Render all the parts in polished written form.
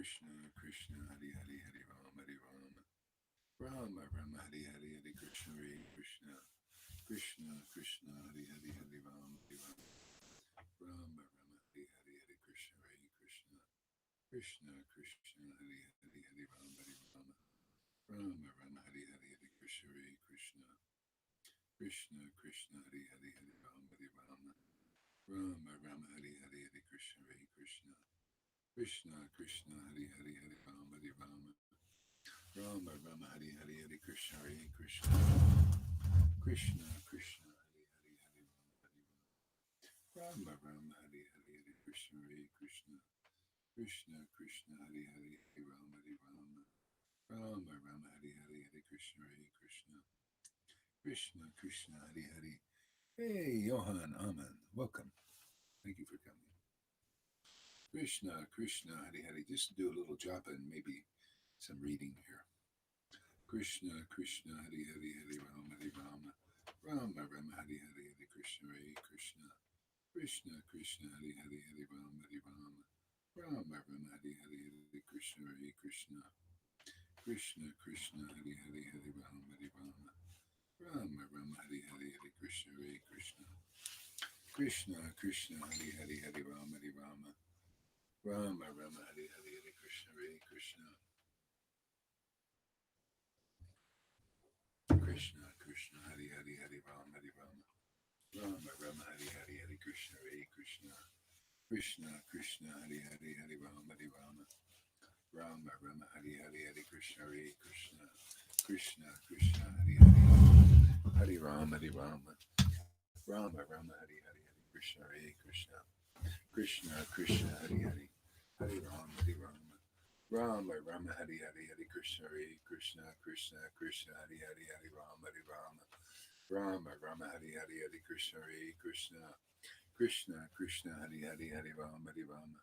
Krishna, Krishna, Hari Hari, Hari Ram, Hari Ram, Rama Rama, Hari Hari, Hari Krishna, Hari Krishna, Krishna, Krishna, Hari Hari, Hari Ram, Hari Ram, Rama Rama, Hari Hari, Hari Krishna, Hari Krishna, Krishna, Krishna, Hari Hari, Hari Ram, Hari Ram, Rama Rama, Hari Hari, Hari Krishna, Hari Krishna, Krishna, Krishna, Hari Hari, Hari Ram, Hari Ram, Rama Rama, Hari Hari, Hari Krishna, Hari Krishna, Krishna, Krishna, Hari Hari, Hari Ram, Hari Ram, Rama Rama, Hari Hari, Hari Krishna, Hari Krishna, Krishna, Krishna, Hari Hari, Hari Ram, Hari Ram, Rama Rama, Hari Hari, Hari Krishna, Hari Krishna, Krishna, Krishna, Hari Hari, Hari Ram, Hari Ram, Rama Rama, Hari Hari, Hari Krishna, Hari Krishna, Krishna, Krishna, Hari Hari. Hey, Johan, Aman, welcome. Thank you for coming. Krishna, Krishna, Hari Hari. Just do a little japa and maybe some reading here. Krishna, Krishna, Hari Hari, Hari Rama, Hari Rama, Rama Rama, Hari Hari, Hari Krishna, Hari Krishna, Krishna, Krishna, Hari Hari, Hari Rama, Hari Rama, Rama Rama, Hari Hari, Hari Krishna, Hari Krishna, Krishna, Krishna, Hari Hari, Hari Rama, Hari Rama, Rama Rama, Hari Hari, Hari Krishna, Hari Krishna, Krishna, Krishna, Hari Hari, Hari Rama, Hari Rama, Rama Rama, Hari Hari, Hari Krishna, Hari Krishna, Krishna, Krishna, Hari Hari, Hari Rama, Hari Rama, Rama Rama, Hari Hari, Hari Krishna, Hari Krishna, Krishna, Krishna, Hari Hari, Hari Rama, Hari Rama, Rama Rama, Hari Hari, Hari Krishna, Hari Krishna, Krishna, Krishna, Hari Hari, Hari Rama, Hari Rama, Rama Rama, Hari Hari, Hari Krishna, Hari Krishna, Krishna, Krishna, Hari Hari, Hari Rama, Hari Rama, Rama Rama, Hari Hari, Hari Krishna, Hari Krishna, Krishna, Krishna, Hari Hari, Hari Rama, Hari Rama,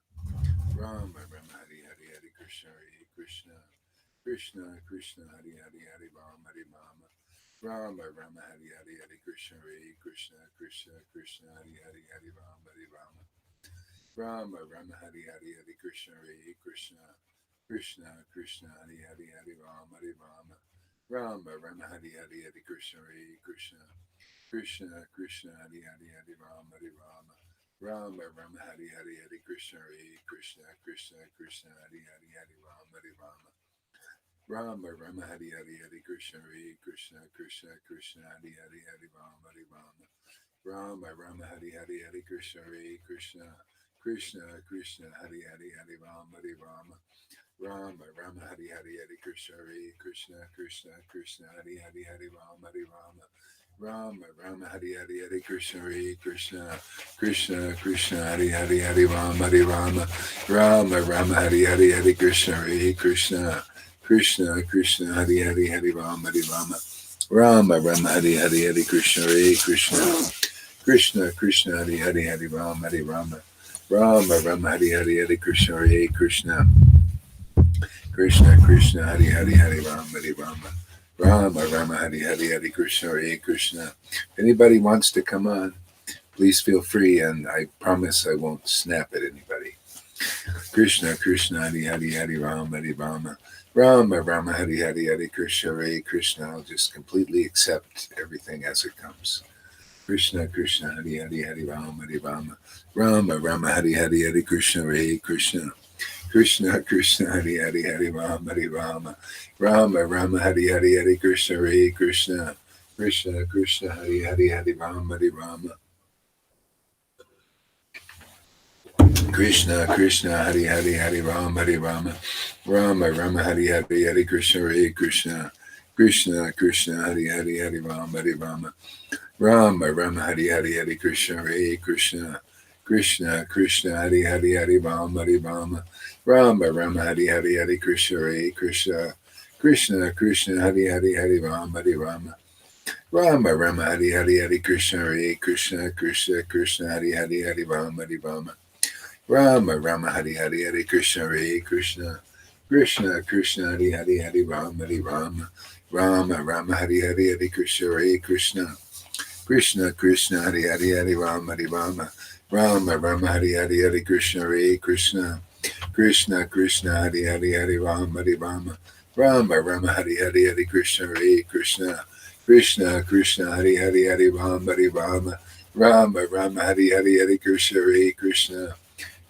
Rama Rama, Hari Hari, Hari Krishna, Hari Krishna, Krishna, Krishna, Hari Hari, Hari Rama, Hari Rama, Rama Rama, Hari Hari, Hari Krishna, Hari Krishna, Krishna, Krishna, Hari Hari, Hari Rama, Hari Rama, Rama Rama, Hari Hari, Hari Krishna, Hari Krishna, Krishna, Krishna, Hari Hari, Hari Rama, Hari Rama, Rama Rama, Hari Hari, Hari Krishna, Hari Krishna, Krishna, Krishna, Hari Hari, Hari Rama, Hari Rama, Rama Rama, Hari Hari, Hari Krishna, Hari Krishna, Krishna, Krishna, Hari Hari, Hari Rama, Hari Rama, Rama Rama, Hari Hari, Hari Krishna, Hari Krishna, Krishna, Krishna, Hari Hari, Hari Rama, Hari Rama, Rama Rama, Hari Hari, Hari Krishna, Hari Krishna, Krishna, Krishna, Hari Hari, Hari Rama, Hari Rama, Rama Rama, Hari Hari, Hari Krishna, Hari Krishna, Krishna, Krishna, Hari Hari, Hari Rama, Hari Rama, Rama Rama, Hari Hari, Hari Krishna, Hari Krishna, Krishna, Krishna, Hari Hari, Hari Rama, Hari Rama, Rama Rama, Hari Hari, Hari Krishna, Hari Krishna, Krishna, Krishna, Hari Hari, Hari Rama, Hari Rama, Rama Rama, Hari Hari, Hari Krishna, Hari Krishna, Krishna, Krishna, Hari Hari, Hari Rama, Hari Rama, Rama Rama, Hari Hari, Hari Krishna, Hari Krishna, Krishna, Krishna, Hari Hari, Hari Rama, Hari Rama, Rama Rama, Hari Hari, Hari Krishna, Hari Krishna, Krishna, Krishna, Hari Hari, Hari Rama, Hari Rama, Rama Rama, Hari Hari, Hari Krishna, Hari Krishna. If anybody wants to come on, please feel free, and I promise I won't snap at anybody. Krishna, Krishna, Hari Hari, Hari Rama, Hari Rama, Rama Rama, Hari Hari, Hari Krishna, Hari Krishna. I'll just completely accept everything as it comes. Krishna, Krishna, Hari Hari, Hari Rama, Hari Rama, Rama Rama, Hari Hari, Hari Krishna, Hari Krishna, Krishna, Krishna, Hari Hari, Hari Rama, Hari Rama, Rama Rama, Hari Hari, Hari Krishna, Hari Krishna, Krishna, Krishna, Hari Hari, Hari Rama, Hari Rama, Krishna, Krishna, Hari Hari, Hari Rama, Hari Rama, Rama Rama, Hari Hari, Hari Krishna, Hari Krishna, Krishna, Krishna, Hari Hari, Hari Rama, Hari Rama, Rama Rama, Hari Hari, Hari Krishna, Hari Krishna, Krishna, Krishna, Hari Hari, Hari Rama, Hari Rama, Rama Rama, Hari Hari, Hari Krishna, Hari Krishna, Krishna, Krishna, Hari Hari, Hari Rama, Hari Rama, Rama Rama, Hari Hari, Hari Krishna, Hari Krishna, Krishna, Krishna, Hari Hari, Hari Rama, Hari Rama, Rama Rama, Hari Hari, Hari Krishna, Hari Krishna, Krishna, Krishna, Hari Hari, Hari Rama, Hari Rama, Rama Rama, Hari Hari, Hari Krishna, Hari Krishna, Krishna, Krishna, Hari Hari, Hari Rama, Hari Rama, Rama Rama, Hari Hari, Hari Krishna, Hari Krishna, Krishna Krishna Hari Hari Hari Rama Hari Rama Rama Rama Hari Hari Hari Krishna Hare Krishna Krishna Krishna Hari Hari Hari Rama Hari Rama Rama Rama Hari Hari Hari Krishna Hare Krishna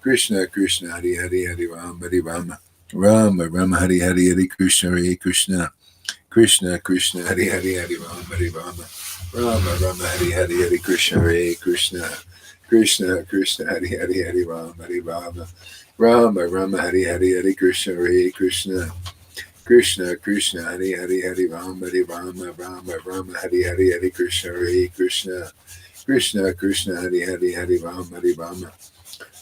Krishna Krishna Hari Hari Hari Rama Hari Rama Rama Rama Hari Hari Hari Krishna Hare Krishna Krishna Krishna Hari Hari Hari Rama Hari Rama Rama Rama Hari Hari Hari Krishna Hare Krishna Krishna Krishna Hari Hari Hari Rama Hari Rama Rama Rama Hari Hari Hari Krishna Hare Krishna Krishna Krishna Hari Hari Hari Rama Hari Rama Rama Rama Hari Hari Hari Krishna Hare Krishna Krishna Krishna Hari Hari Hari Rama Hari Rama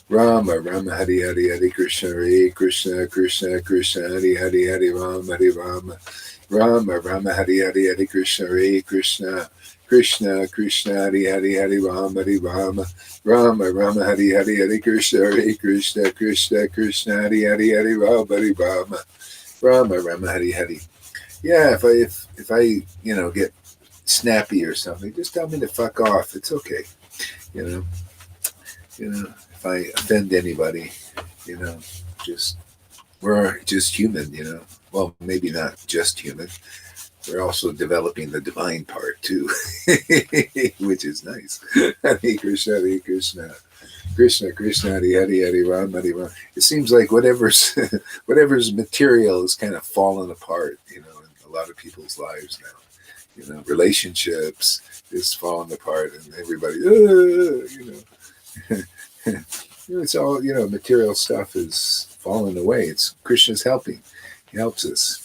Rama Rama Hari Hari Hari Krishna Hare Krishna Krishna Krishna Hari Hari Hari Rama Hari Rama Rama Rama Hari Hari Hari Krishna Hare Krishna Krishna Krishna Hari Hari Hari Rama Hari Rama Rama Rama Hari Hari Hari Krishna Hare Krishna Krishna Krishna Hari Hari Hari Rama Hari Rama Rama Rama Hari Hari. Yeah, if I get snappy or something, just tell me to fuck off. It's okay. If I offend anybody, we're just human. Well, maybe not just human. We're also developing the divine part too, which is nice. Hare Krishna, Hare Krishna, Krishna Krishna, Hare Hare, Hare Ram, Hare Ram. It seems like whatever's material is kind of fallen apart, in a lot of people's lives now. Relationships is falling apart, and everybody, it's all material stuff is falling away. It's Krishna's helping. He helps us.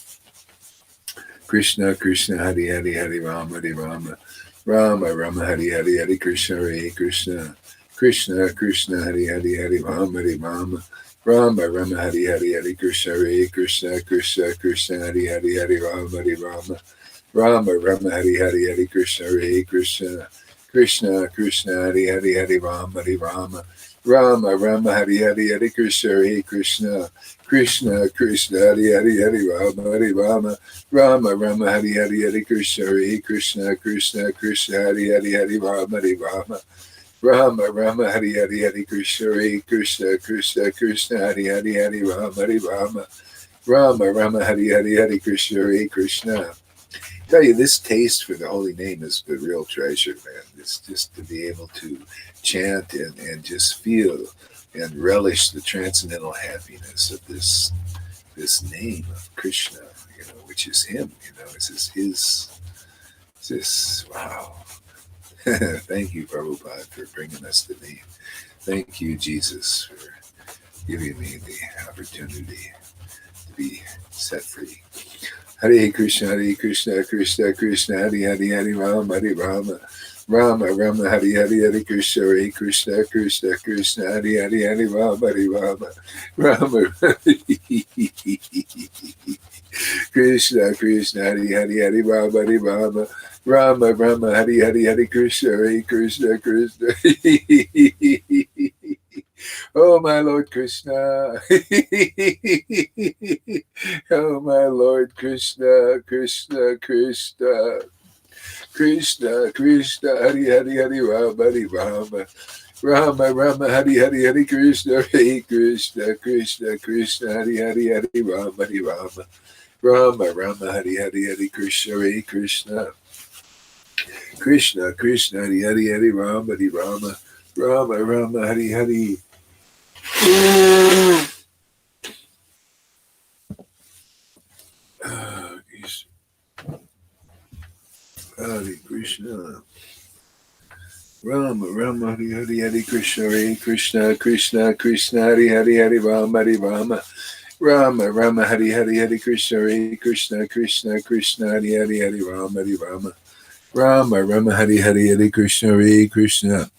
Krishna Krishna Hare Hare, Hare Rama Hare Rama Rama Rama Hare Hare, Hare Krishna Hare Krishna Krishna Krishna Hare Hare, Hare Rama Hare Rama Rama Rama Hare Hare, Hare Krishna Hare Krishna Krishna Krishna Hare Hare, Hare Rama Hare Rama Rama Rama Hare Hare, Hare Krishna Hare Krishna Krishna Krishna Hare Hare, Hare Rama Hare Rama Rama Rama Hare Hare, Hare Krishna Hare Krishna Krishna Krishna Hare Hare, Hare Rama Hare Rama Rama Rama Hare Hare, Hare Krishna Hare Krishna Krishna Krishna Hare Hare, Hare Rama Hare Rama Rama Rama Hare Hare, Hare Krishna Hare Krishna Krishna Krishna Hare Hare, Hare Rama Hare Rama Rama Rama Hare Hare, Hare Krishna Hare Krishna. Tell you, this taste for the holy name is the real treasure, man. It's just to be able to chant and just feel and relish the transcendental happiness of this name of Krishna, which is him. It's his. Wow. Thank you, Prabhupada, for bringing us the name. Thank you, Jesus, for giving me the opportunity to be set free. Hare Krishna, Krishna Krishna, Hare Hare, Hare Rama, Hare Rama, Rama Rama, Hare Hare, Hare Krishna, Hare Krishna, Krishna Krishna, Hare Hare, Hare Rama, Hare Rama, Rama Krishna Krishna, Hare Hare, Hare Rama, Hare Rama, Rama Rama, Hare Hare, Hare Krishna, Hare Krishna, Krishna. Oh, my Lord Krishna. Oh, my Lord Krishna, Krishna, Krishna. Krishna, Krishna, Hare Hare, Hare Rama, Hare Rama. Rama, Rama, Hare Hare, Hare Krishna, Hare Krishna, Krishna, Krishna, Hare Hare, Hare Rama, Hare Rama. Rama, Rama, Hare Hare, Hare Krishna, Hare Krishna. Krishna, Krishna, Hare Hare, Hare Rama, Hare Rama. Rama, Rama, Hare Hare. Hare Krishna. Rama, Rama, Hare Hare, Hare Krishna, Hare Krishna, Krishna, Krishna, Hare Hare, Hare Rama, Hare Rama. Rama, Rama, Hare Hare, Hare Krishna, Hare Krishna, Krishna, Krishna, Hare Hare, Hare Rama, Hare Rama. Rama, Rama, Hare Hare, Hare Krishna, Hare Krishna.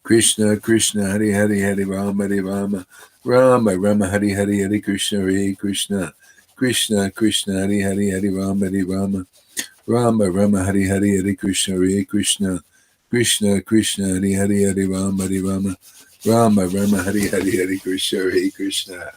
Krishna, Krishna, Hare Hare, Hare Rama, Hare Rama. Rama, Rama, Hare Hare, Hare Krishna, Hare Krishna. Krishna, Krishna, Hare Hare, Hare Rama, Hare Rama. Rama, Rama, Hare Hare, Hare Krishna, Hare Krishna. Krishna, Krishna, Hare Hare, Hare Rama, Hare Rama. Rama, Rama, Hare Hare, Hare Krishna, Hare Krishna.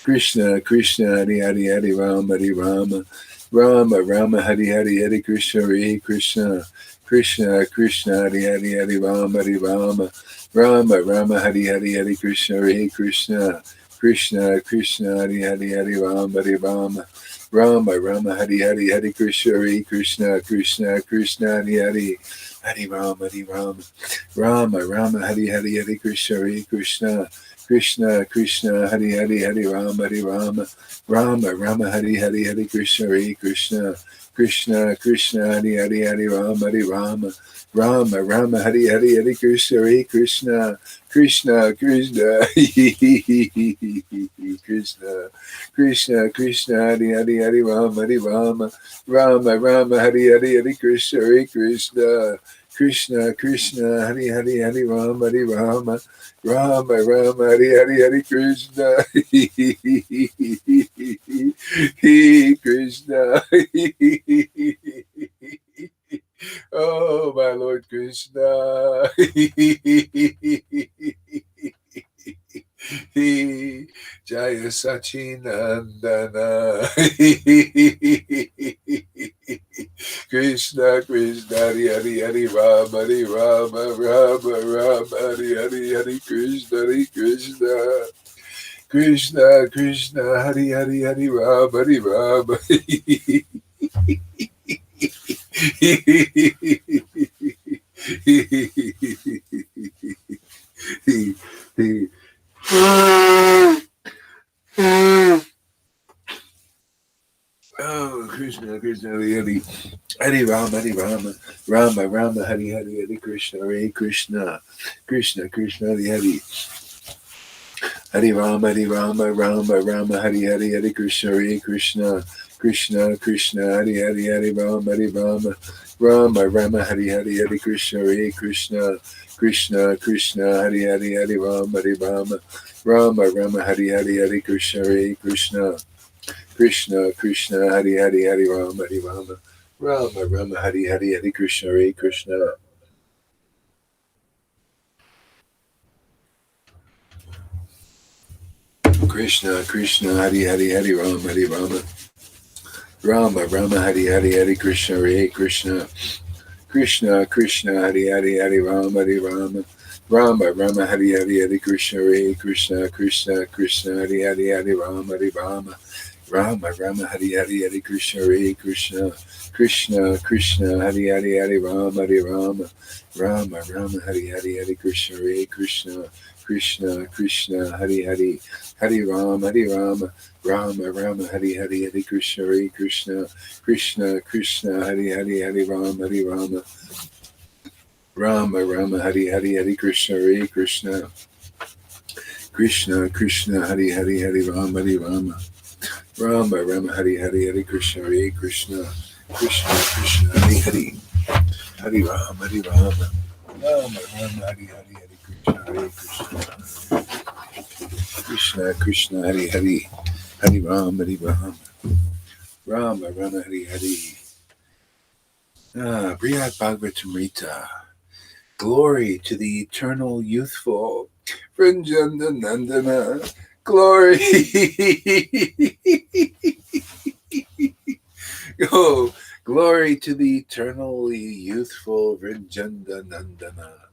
Krishna, Krishna, Hare Hare, Hare Rama, Hare Rama. Rama, Rama, Hare Hare, Hare Krishna, Hare Krishna. Krishna, Krishna, Hare Hare, Hare Rama, Hare Rama. Rama, Rama, Hare Hare, Hare Krishna, Hare Krishna. Krishna Krishna Hari Hari Hari Rama Hari Rama Rama Rama Hari Hari Hari Krishna Hari Krishna Krishna Krishna Hari Hari Hari Rama Hari Rama Rama Rama Hari Hari Hari Krishna Hari Krishna Krishna Krishna Hari Hari Hari Rama Hari Rama Rama Rama Hari Hari Hari Krishna Hari Krishna Krishna Krishna Hari Hari Hari Rama Hari Rama Rama Rama Hari Hari Hari Krishna Hari Krishna Krishna Krishna Krishna Krishna Krishna Hari Hari Hari Rama Hari Rama Rama Rama Hari Hari Hari Krishna Hari Krishna Krishna Krishna Hari Hari Hari Rama Hari Rama Rama Rama Hari Hari Hari Krishna He Krishna Oh my Lord Krishna Jaya Sachinandana Krishna Krishna Hari Hari Hari Rama Hari Rama Rama Rama Hari Hari Hari Krishna Krishna Krishna Hari Hari Hari Rama Hari Rama Oh, Krishna, Krishna, Hari Hari, Hari Rama, Rama, Rama, Hari Hari, Hari Krishna, Hare Krishna, Krishna, Krishna, Hari Hari, Hari Rama, Rama, Rama, Hari Hari, Hari Krishna, Hare Krishna, Krishna, Krishna, Hari Hari, Hari Rama, Rama, Rama, Hari Hari, Hari Krishna, Hare Krishna, Krishna, Krishna, Hari Hari, Hari Rama, Rama, Rama, Hari Hari, Hari Krishna, Hare Krishna. Krishna, Krishna, Hari Hari, Hari Rama, Rama, Rama, Hari Hari, Hari Krishna, Hare Krishna. Krishna, Krishna, Hari Hari, Hari Rama, Rama, Rama, Hari Hari, Hari Krishna, Hare Krishna. Krishna, Krishna, Hari Hari, Hari Rama, Rama, Rama, Hari Hari, Hari Krishna, Hare Krishna, Krishna, Krishna, Hari Hari, Hari Rama, Rama, Rama, Hari Hari, Hari Krishna, Hare Krishna, Krishna, Krishna, Hari Hari, Hari Rama, Rama, Rama, Hari Hari, Hari Krishna, Hare Krishna, Krishna, Krishna, Hari Hari, Hari Rama, Rama, Rama, Hari Hari, Hari Krishna, Hare Krishna, Krishna, Krishna, Hari Hari, Hari Rama, Rama, Rama, Hari Hari, Hari Krishna, Hare Krishna, Krishna, Krishna, Hari Hari, Hari Rama, Rama, Rama, Hari Hari, Hari Krishna, Hare Krishna, Krishna, Krishna, Hari Hari, Hari Rama, Rama, Rama, Hari Hari, Hari Krishna, Hare Krishna, Krishna, Krishna, Hari Hari, Hari Rama, Rama, Rama, Hari Hari. Brihad Bhagavatamrita. Glory to the eternal youthful Vrinjanda Nandana. Glory. Oh, glory to the eternally youthful Vrinjanda Nandana.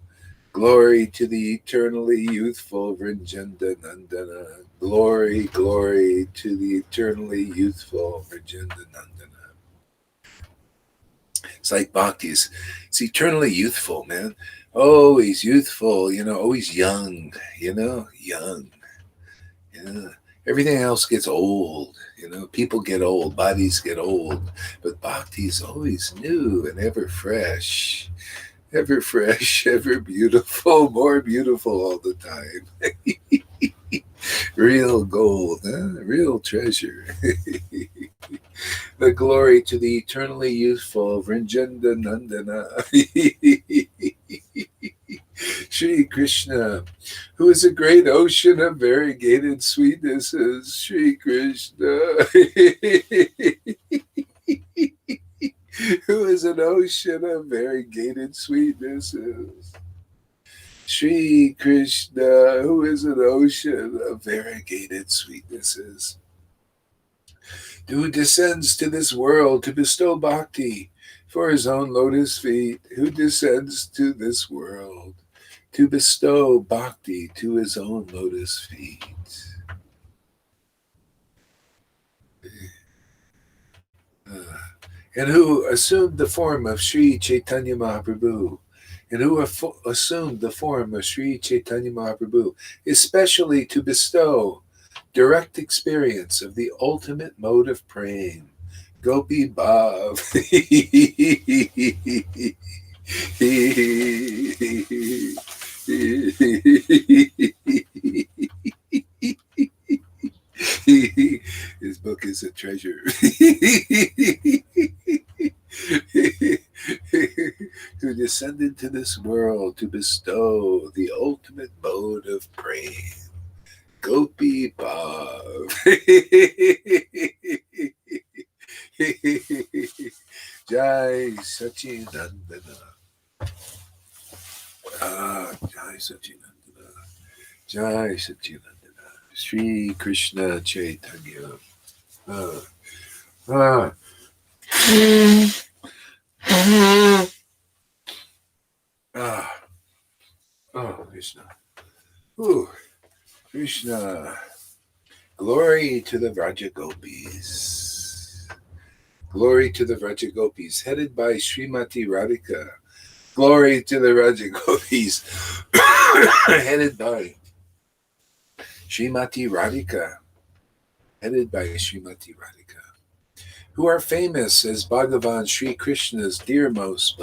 Glory to the eternally youthful Vrinjanda Nandana. Glory, glory to the eternally youthful Vrinjanda Nandana. It's like bhakti. It's eternally youthful, man. Always youthful, always young, young. Yeah. Everything else gets old, people get old, bodies get old, but bhakti is always new and ever fresh, ever beautiful, more beautiful all the time. Real gold, real treasure. The glory to the eternally youthful Vrinjanda Nandana. Shri Krishna, who is a great ocean of variegated sweetnesses. Shri Krishna, who is an ocean of variegated sweetnesses. Shri Krishna, who is an ocean of variegated sweetnesses, who descends to this world to bestow bhakti for his own lotus feet, who descends to this world to bestow bhakti to his own lotus feet. and who assumed the form of Sri Chaitanya Mahaprabhu, assumed the form of Sri Chaitanya Mahaprabhu, especially to bestow direct experience of the ultimate mode of praying, Gopi Bhav. His book is a treasure. Who descended to this world to bestow the ultimate mode of praying, Gopi Bhav. Jai Sachinandana. Jai Sachinandana. Jai Sachinandana. Sri Krishna Chaitanya. Krishna. Ooh, Krishna. Glory to the Vrajagopis. Glory to the Vrajagopis, headed by Srimati Radhika. Glory to the Vrajagopis, headed by Srimati Radhika. Headed by Srimati Radhika, who are famous as Bhagavan Sri Krishna's dearmost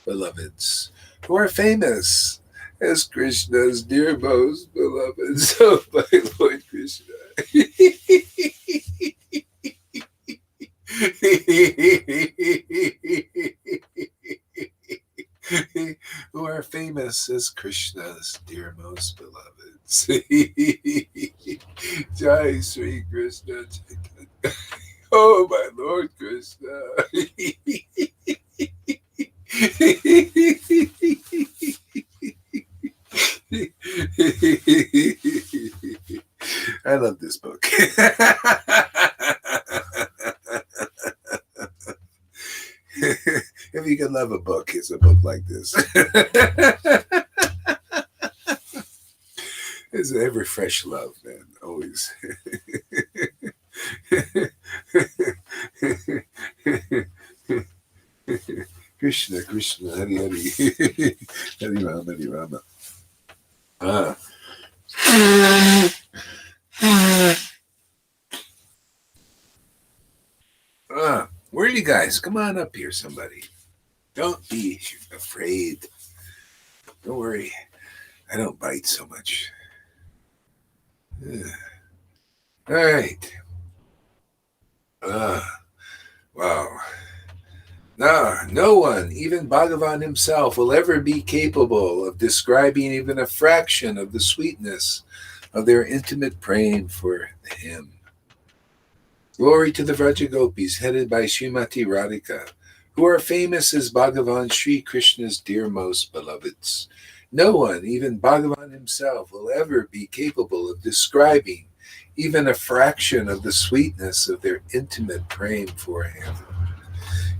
beloveds, who are famous as Krishna's dearmost beloveds. Oh, my Lord Krishna. Who are famous as Krishna's dearmost beloveds. Jai Sri Krishna Chaitanya. Oh, my Lord Krishna. I love this book. If you can love a book, it's a book like this. It's every fresh love, man. Always. Krishna, Krishna, Hari Hari. Hari Rama, Hari Rama. Where are you guys? Come on up here, somebody. Don't be afraid. Don't worry. I don't bite so much. All right. Wow. No one, even Bhagavan himself, will ever be capable of describing even a fraction of the sweetness of their intimate praying for him. Glory to the Vrajagopis, headed by Srimati Radhika, who are famous as Bhagavan Sri Krishna's dearmost beloveds. No one, even Bhagavan himself, will ever be capable of describing even a fraction of the sweetness of their intimate praying for him.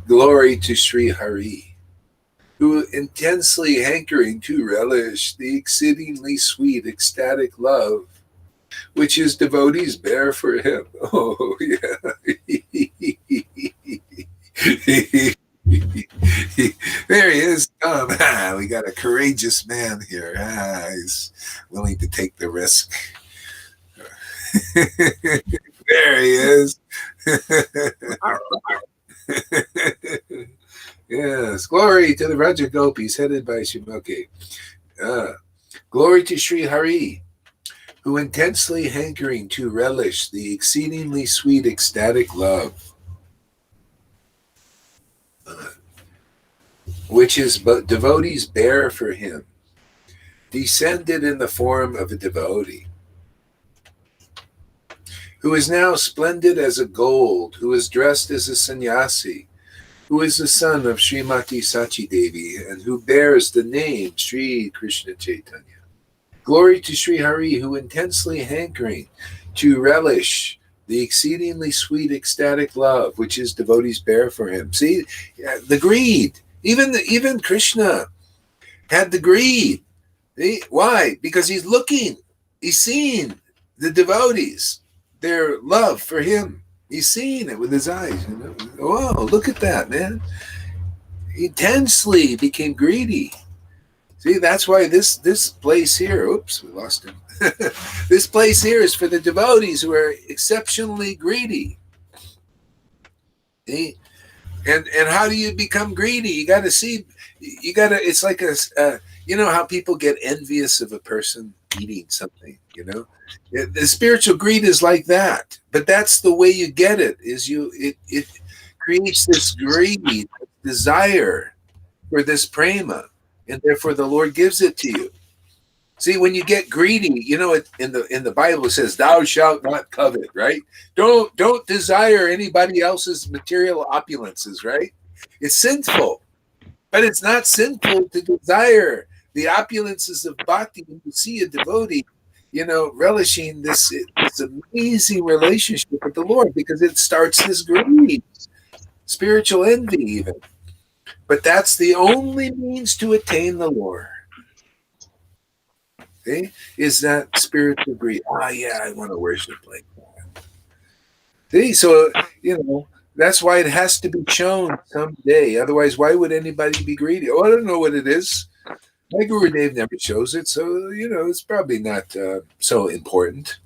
Glory to Sri Hari, who intensely hankering to relish the exceedingly sweet ecstatic love which his devotees bear for him. Oh, yeah. There he is. We got a courageous man here. He's willing to take the risk. There he is. Yes. Glory to the Vrajagopis, headed by Shimoke. Glory to Sri Hari, who intensely hankering to relish the exceedingly sweet ecstatic love which his devotees bear for him, descended in the form of a devotee, who is now splendid as a gold, who is dressed as a sannyasi, who is the son of Srimati Sachi Devi, and who bears the name Sri Krishna Chaitanya. Glory to Sri Hari, who intensely hankering to relish the exceedingly sweet ecstatic love which his devotees bear for him. See, the greed. Even Krishna had the greed. Why? Because he's looking. He's seeing the devotees, their love for him. He's seeing it with his eyes. Whoa, look at that, man. He intensely became greedy. See, that's why this place here, oops, we lost him. This place here is for the devotees who are exceptionally greedy. See? And how do you become greedy? You got to see, it's like you know how people get envious of a person eating something, the spiritual greed is like that, but that's the way you get it, it creates this greed, desire for this prema, and therefore the Lord gives it to you. See, when you get greedy, in the Bible it says, "Thou shalt not covet." Right? Don't desire anybody else's material opulences. Right? It's sinful, but it's not sinful to desire the opulences of bhakti. When you see a devotee, relishing this amazing relationship with the Lord, because it starts this greed, spiritual envy, even. But that's the only means to attain the Lord. Okay? Is that spiritual greed? Yeah, I want to worship like that. See, so that's why it has to be shown someday. Otherwise, why would anybody be greedy? Oh, I don't know what it is. My Guru Dev never shows it, so it's probably not so important.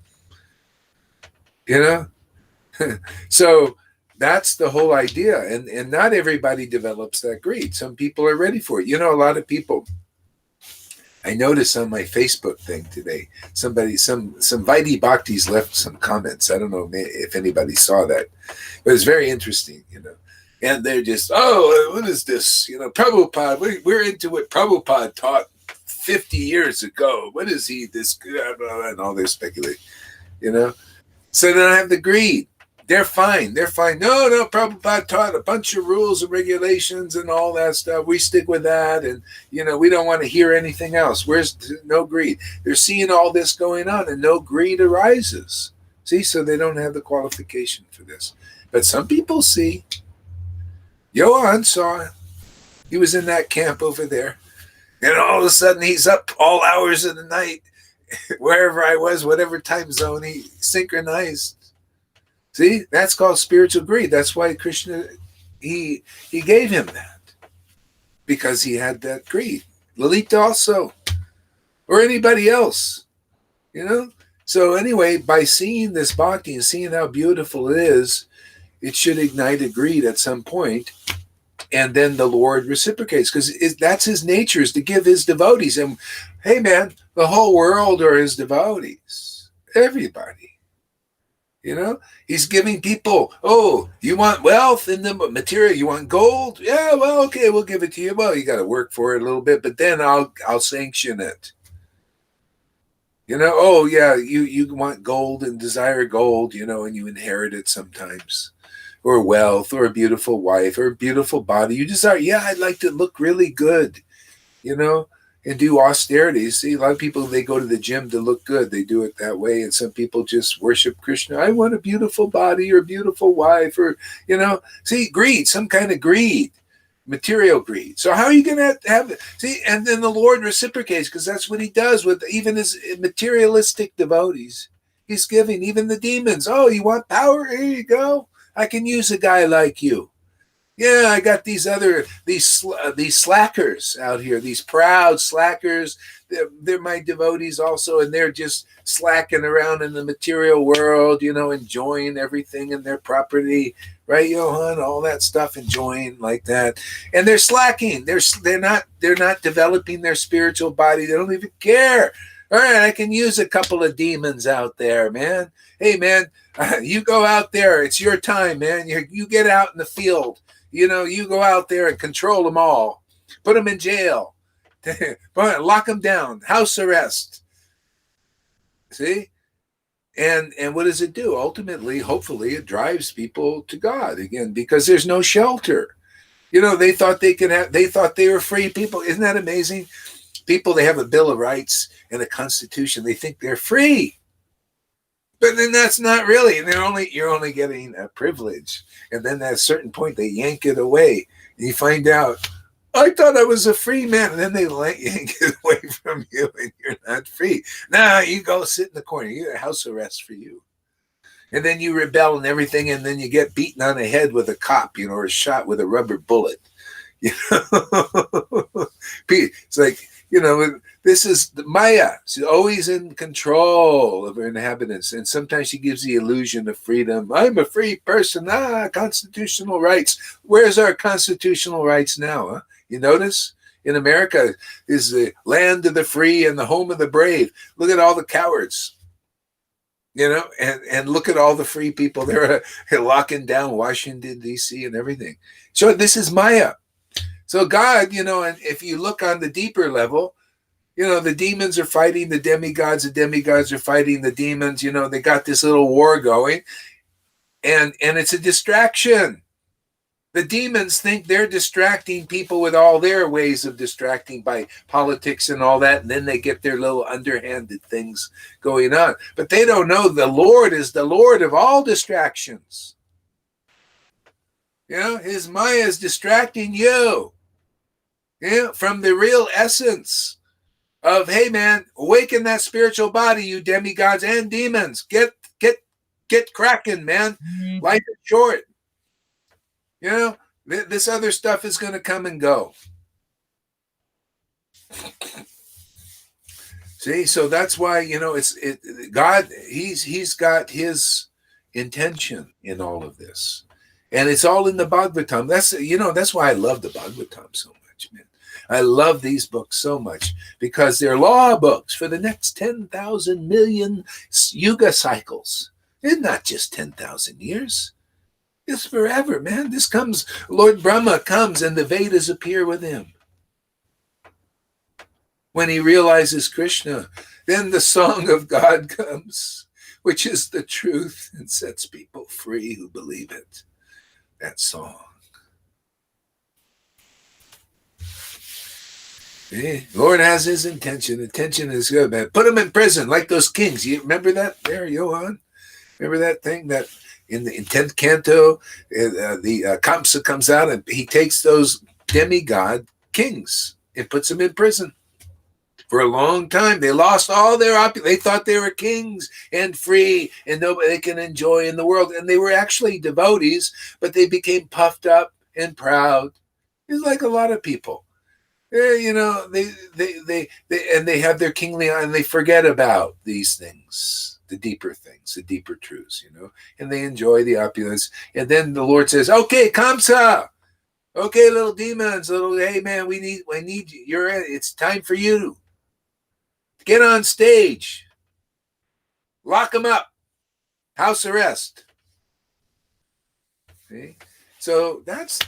So that's the whole idea, and not everybody develops that greed. Some people are ready for it. A lot of people. I noticed on my Facebook thing today, some Vaidhi Bhaktis left some comments. I don't know if anybody saw that, but it's very interesting, And they're just, what is this? Prabhupada, we're into what Prabhupada taught 50 years ago. What is he, this, and all their speculation, So then I have the greed. They're fine. No, Prabhupada taught a bunch of rules and regulations and all that stuff. We stick with that. And, we don't want to hear anything else. Where's no greed? They're seeing all this going on and no greed arises. See, so they don't have the qualification for this. But some people see. Johan saw it. He was in that camp over there. And all of a sudden he's up all hours of the night, wherever I was, whatever time zone, he synchronized. See, that's called spiritual greed. That's why Krishna, he gave him that, because he had that greed. Lalita also, or anybody else, So anyway, by seeing this bhakti and seeing how beautiful it is, it should ignite a greed at some point, and then the Lord reciprocates, because that's his nature, is to give his devotees. And hey, man, the whole world are his devotees. Everybody. He's giving people, you want wealth in the material, you want gold? Yeah, well, okay, we'll give it to you. Well, you got to work for it a little bit, but then I'll sanction it. You want gold and desire gold, and you inherit it sometimes, or wealth, or a beautiful wife, or a beautiful body. You desire, I'd like to look really good, and do austerities. See, a lot of people, they go to the gym to look good. They do it that way. And some people just worship Krishna. I want a beautiful body or a beautiful wife, or, see, greed, some kind of greed, material greed. So how are you going to have it? See, and then the Lord reciprocates, because that's what he does with even his materialistic devotees. He's giving even the demons. Oh, you want power? Here you go. I can use a guy like you. Yeah, I got these slackers out here, these proud slackers. They're my devotees also, and they're just slacking around in the material world, enjoying everything in their property, right, Johan? All that stuff, enjoying like that, and they're slacking. They're not developing their spiritual body. They don't even care. All right, I can use a couple of demons out there, man. Hey, man, you go out there. It's your time, man. You get out in the field. You go out there and control them all. Put them in jail. Lock them down. House arrest. See? And what does it do? Ultimately, hopefully, it drives people to God again, because there's no shelter. They thought they thought they were free people. Isn't that amazing? People, they have a Bill of Rights and a Constitution. They think they're free. But then that's not really. You're only getting a privilege. And then at a certain point, they yank it away. And you find out, I thought I was a free man. And then they yank it away from you, and you're not free. Now you go sit in the corner. You get house arrest for you. And then you rebel and everything, and then you get beaten on the head with a cop, or shot with a rubber bullet. It's like, this is Maya. She's always in control of her inhabitants. And sometimes she gives the illusion of freedom. I'm a free person. Constitutional rights. Where's our constitutional rights now? Huh? You notice? In America is the land of the free and the home of the brave. Look at all the cowards. And look at all the free people. They're locking down Washington, D.C. and everything. So this is Maya. So God, and if you look on the deeper level, the demons are fighting the demigods are fighting the demons. They got this little war going, and it's a distraction. The demons think they're distracting people with all their ways of distracting by politics and all that, and then they get their little underhanded things going on. But they don't know the Lord is the Lord of all distractions. His Maya is distracting you from the real essence of, hey man, awaken that spiritual body, you demigods and demons. Get cracking, man. Life is short. This other stuff is going to come and go. See, so that's why, God, he's got his intention in all of this. And it's all in the Bhagavatam. That's why I love the Bhagavatam so much, man. I love these books so much because they're law books for the next 10,000 million yuga cycles. It's not just 10,000 years. It's forever, man. Lord Brahma comes and the Vedas appear with him. When he realizes Krishna, then the song of God comes, which is the truth and sets people free who believe it. That song. Lord has his intention. Intention is good, man. Put him in prison like those kings. You remember that there, Johan? Remember that thing that in 10th canto, the Kamsa comes out and he takes those demigod kings and puts them in prison. For a long time, they lost all their they thought they were kings and free and nobody they can enjoy in the world. And they were actually devotees, but they became puffed up and proud. It's like a lot of people. They have their kingly eye and they forget about these things, the deeper things, the deeper truths, and they enjoy the opulence. And then the Lord says, okay, Kamsa, okay, little demons, hey man, I need you. It's time for you. Get on stage. Lock them up. House arrest. See? So that's,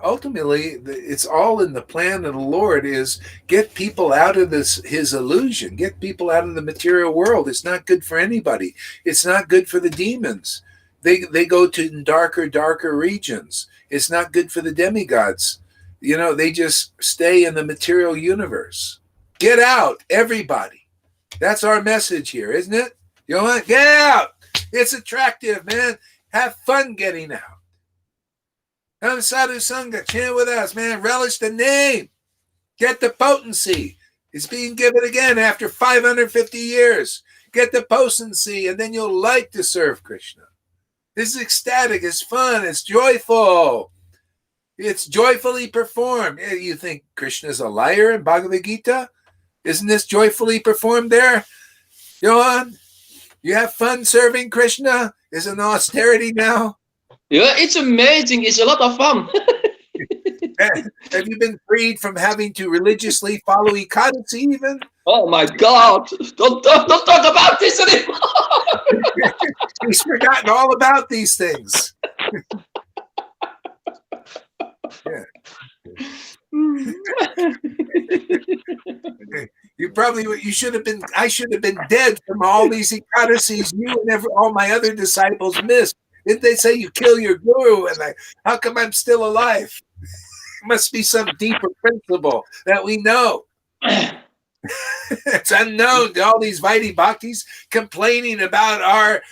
ultimately, it's all in the plan of the Lord is get people out of his illusion, get people out of the material world. It's not good for anybody. It's not good for the demons. They go to darker regions. It's not good for the demigods. They just stay in the material universe. Get out, everybody. That's our message here, isn't it? Get out. It's attractive, man. Have fun getting out. Come Sadhu Sangha, chant with us, man. Relish the name. Get the potency. It's being given again after 550 years. Get the potency, and then you'll like to serve Krishna. This is ecstatic. It's fun. It's joyful. It's joyfully performed. You think Krishna's a liar in Bhagavad Gita? Isn't this joyfully performed there? Johan, you have fun serving Krishna? Is it an austerity now? Yeah, it's amazing. It's a lot of fun. Have you been freed from having to religiously follow Ekadasi even? Oh my God. Don't talk about this anymore. He's forgotten all about these things. Yeah. I should have been dead from all these Ekadasis you and all my other disciples missed. Didn't they say you kill your guru? And how come I'm still alive? There must be some deeper principle that we know. It's unknown to all these Vaidhi Bhaktis complaining about our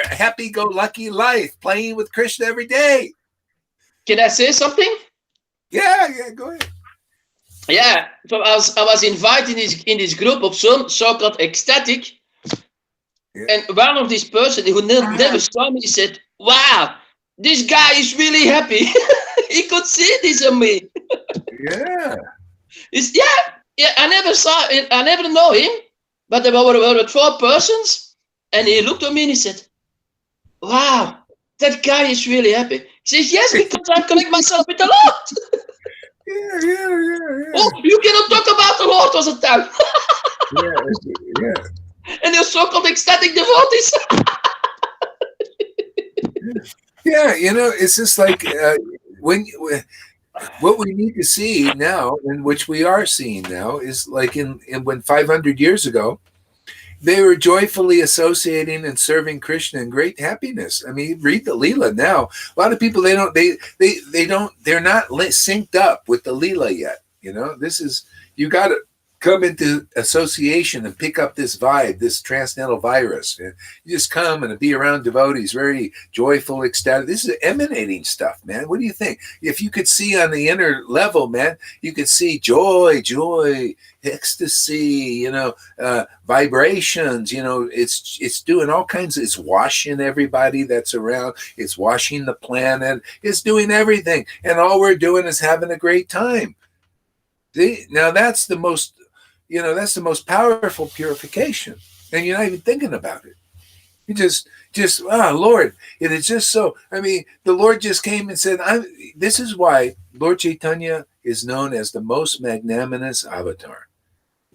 happy-go-lucky life, playing with Krishna every day. Can I say something? Yeah, go ahead. Yeah, so I was invited in this group of some so-called ecstatic. Yeah. And one of these person who never saw me said, "Wow, this guy is really happy." He could see this in me. Yeah. It's, yeah. I never saw it. I never know him, but there were 4 persons, and he looked at me and he said, "Wow, that guy is really happy." He says, "Yes, because I connect myself with the Lord." Yeah, yeah, yeah, Oh, you cannot talk about the Lord was a time. yeah, yeah, And you're so-called ecstatic devotees. yeah. It's just like when what we need to see now, and which we are seeing now, is like in when 500 years ago, they were joyfully associating and serving Krishna in great happiness. I mean, read the Leela now. A lot of people they're not synced up with the Leela yet. This is you got to come into association and pick up this vibe, this transcendental virus. And you just come and be around devotees, very joyful, ecstatic. This is emanating stuff, man. What do you think? If you could see on the inner level, man, you could see joy, ecstasy, vibrations. It's doing all kinds of, it's washing everybody that's around, it's washing the planet, it's doing everything, and all we're doing is having a great time. See, now that's the most powerful purification, and you're not even thinking about it. You just Lord, it is just so. I mean, the Lord just came and said, this is why Lord Chaitanya is known as the most magnanimous avatar,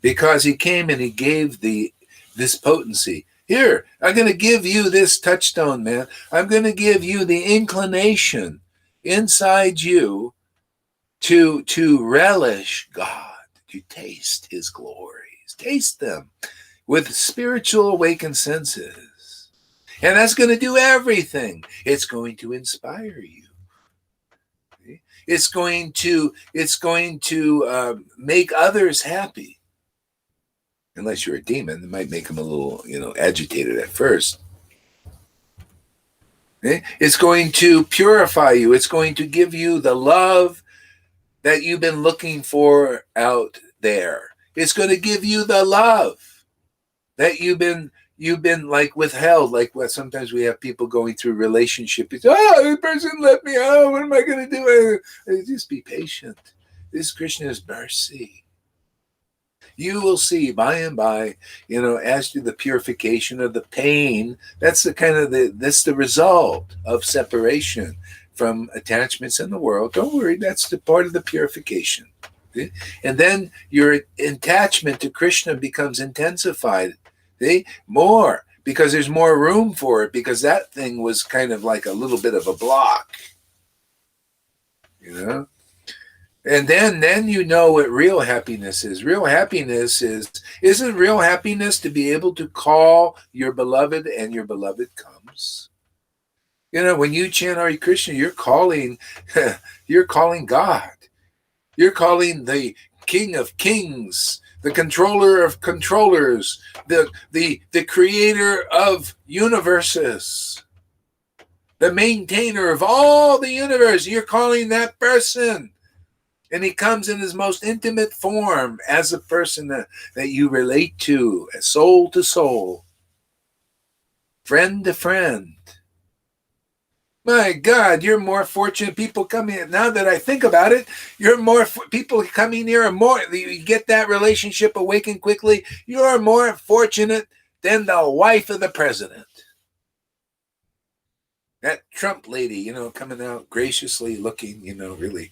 because he came and he gave this potency. Here, I'm going to give you this touchstone, man. I'm going to give you the inclination inside you to relish God, to taste his glories, taste them with spiritual awakened senses. And that's going to do everything. It's going to inspire you. It's going to make others happy. Unless you're a demon, it might make them a little, agitated at first. Okay? It's going to purify you. It's going to give you the love that you've been looking for out there. It's going to give you the love that you've been like withheld. Like what sometimes we have people going through relationship. It's, this person left me. Oh, what am I going to do? Just be patient. This is Krishna's mercy. You will see by and by, as to the purification of the pain, that's the result of separation from attachments in the world. Don't worry, that's the part of the purification. Okay? And then your attachment to Krishna becomes intensified, more, because there's more room for it, because that thing was kind of like a little bit of a block. And then you know what real happiness is. Real happiness isn't real happiness to be able to call your beloved and your beloved comes. When you chant Hare Krishna, you're calling God. You're calling the King of Kings, the controller of controllers, the creator of universes, the maintainer of all the universe. You're calling that person. And he comes in his most intimate form as a person that you relate to soul, friend to friend. My God, you're more fortunate. People come here. Now that I think about it, you're more people coming here are more. You get that relationship awakened quickly. You're more fortunate than the wife of the president. That Trump lady, coming out graciously looking, really,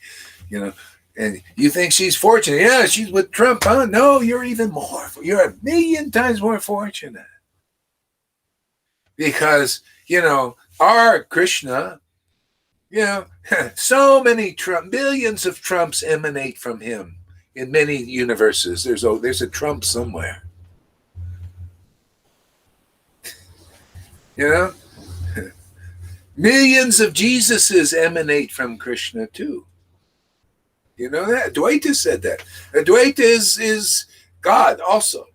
and you think she's fortunate. Yeah, she's with Trump. Huh? No, you're even more. You're 1,000,000 times more fortunate. Because, our Krishna, so many billions of Trumps emanate from him in many universes. There's a Trump somewhere. Millions of Jesuses emanate from Krishna too. You know that? Advaita said that. Advaita is God also.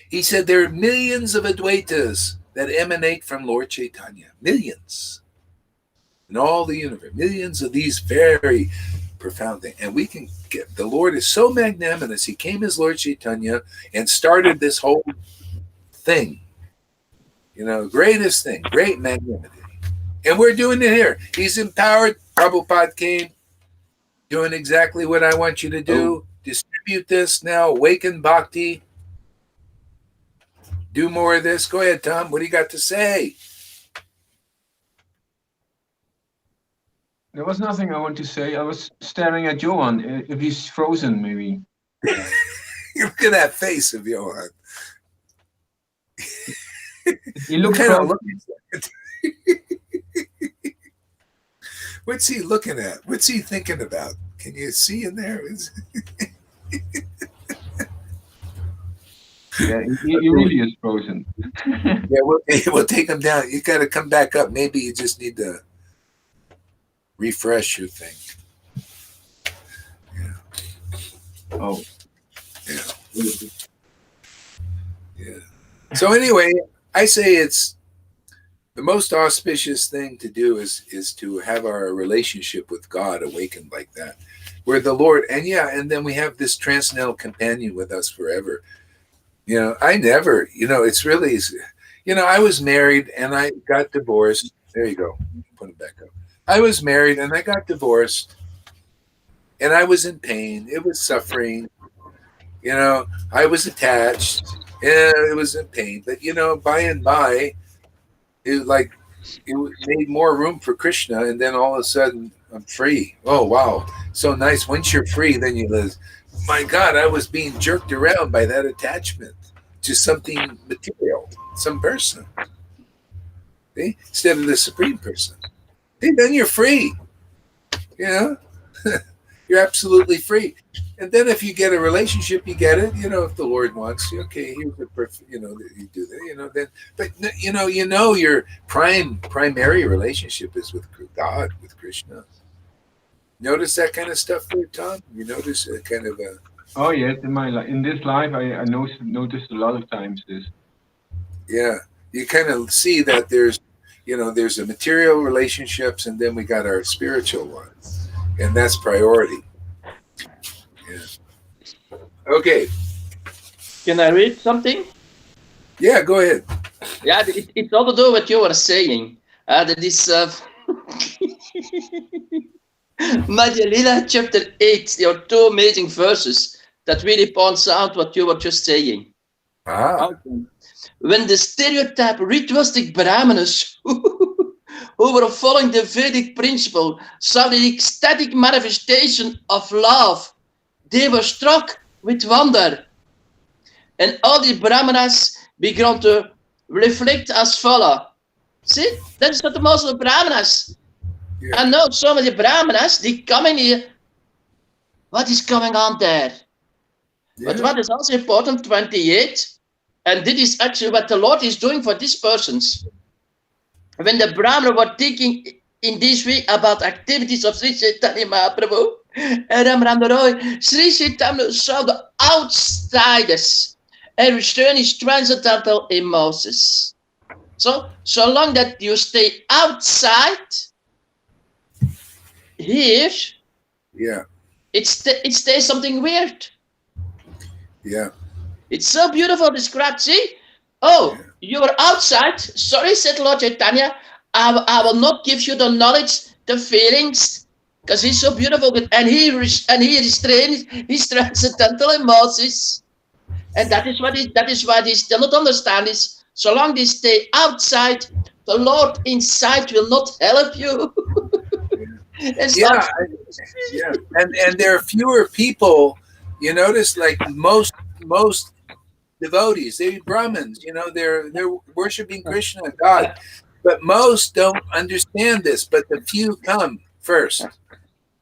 He said there are millions of Advaitas that emanate from Lord Chaitanya. Millions. In all the universe. Millions of these very profound things. And we can get, the Lord is so magnanimous. He came as Lord Chaitanya and started this whole thing. Greatest thing, great magnanimity. And we're doing it here. He's empowered. Prabhupada came doing exactly what I want you to do. Distribute this now. Awaken bhakti. Do more of this. Go ahead, Tom. What do you got to say? There was nothing I want to say. I was staring at Johan. If he's frozen, maybe. Look at that face of Johan. He looks Kind frozen. What's he looking at? What's he thinking about? Can you see in there? Yeah, he really is frozen. Yeah, we'll take him down. You got to come back up. Maybe you just need to refresh your thing. Yeah. Oh. Yeah. Yeah. So anyway, I say it's the most auspicious thing to do is to have our relationship with God awakened like that, where the Lord, and then we have this transcendental companion with us forever. I never, it's really, I was married and I got divorced. There you go. Put it back up. I was married and I got divorced and I was in pain. It was suffering. I was attached. Yeah, it was in pain. But, by and by, it made more room for Krishna. And then all of a sudden, I'm free. Oh, wow. So nice. Once you're free, then you live. My God, I was being jerked around by that attachment to something material, some person. See? Instead of the supreme person. See, then you're free. You're absolutely free. And then if you get a relationship, you get it. If the Lord wants you, okay, here's the perfect, you do that, then. But your primary relationship is with God, with Krishna. Notice that kind of stuff there, Tom? You notice a kind of a... Oh yes, in this life, I noticed a lot of times this. Yeah, you kind of see that there's a material relationships, and then we got our spiritual ones, and that's priority. Yeah. Okay. Can I read something? Yeah, go ahead. Yeah, it's all to do with what you were saying. That is Madhya Lila chapter 8. There are two amazing verses that really points out what you were just saying. When the stereotype ritualistic Brahmanas who were following the Vedic principle saw the ecstatic manifestation of love, they were struck with wonder. And all the Brahmanas began to reflect as follows. See, that's what the most of the Brahmanas. Yeah. I know some of the Brahmanas, they come in here. What is going on there? Yeah. But what is also important, 28, and this is actually what the Lord is doing for these persons. When the Brahmana were thinking in this way about activities of Sri Chaitanya Mahaprabhu and Ramana Roy, Sri Chaitanya saw the outsiders and restrained his transcendental emotions. So long that you stay outside here, yeah, it stays something weird. Yeah. It's so beautiful described. See? Oh, you are outside. Sorry, said Lord Chaitanya. I will not give you the knowledge, the feelings, because he's so beautiful. And he restrains his transcendental emotions. And that is why they still not understand is so long they stay outside, the Lord inside will not help you. Yeah. And there are fewer people. You notice, like most devotees, they're Brahmins. They're worshiping Krishna, God, but most don't understand this. But the few come first.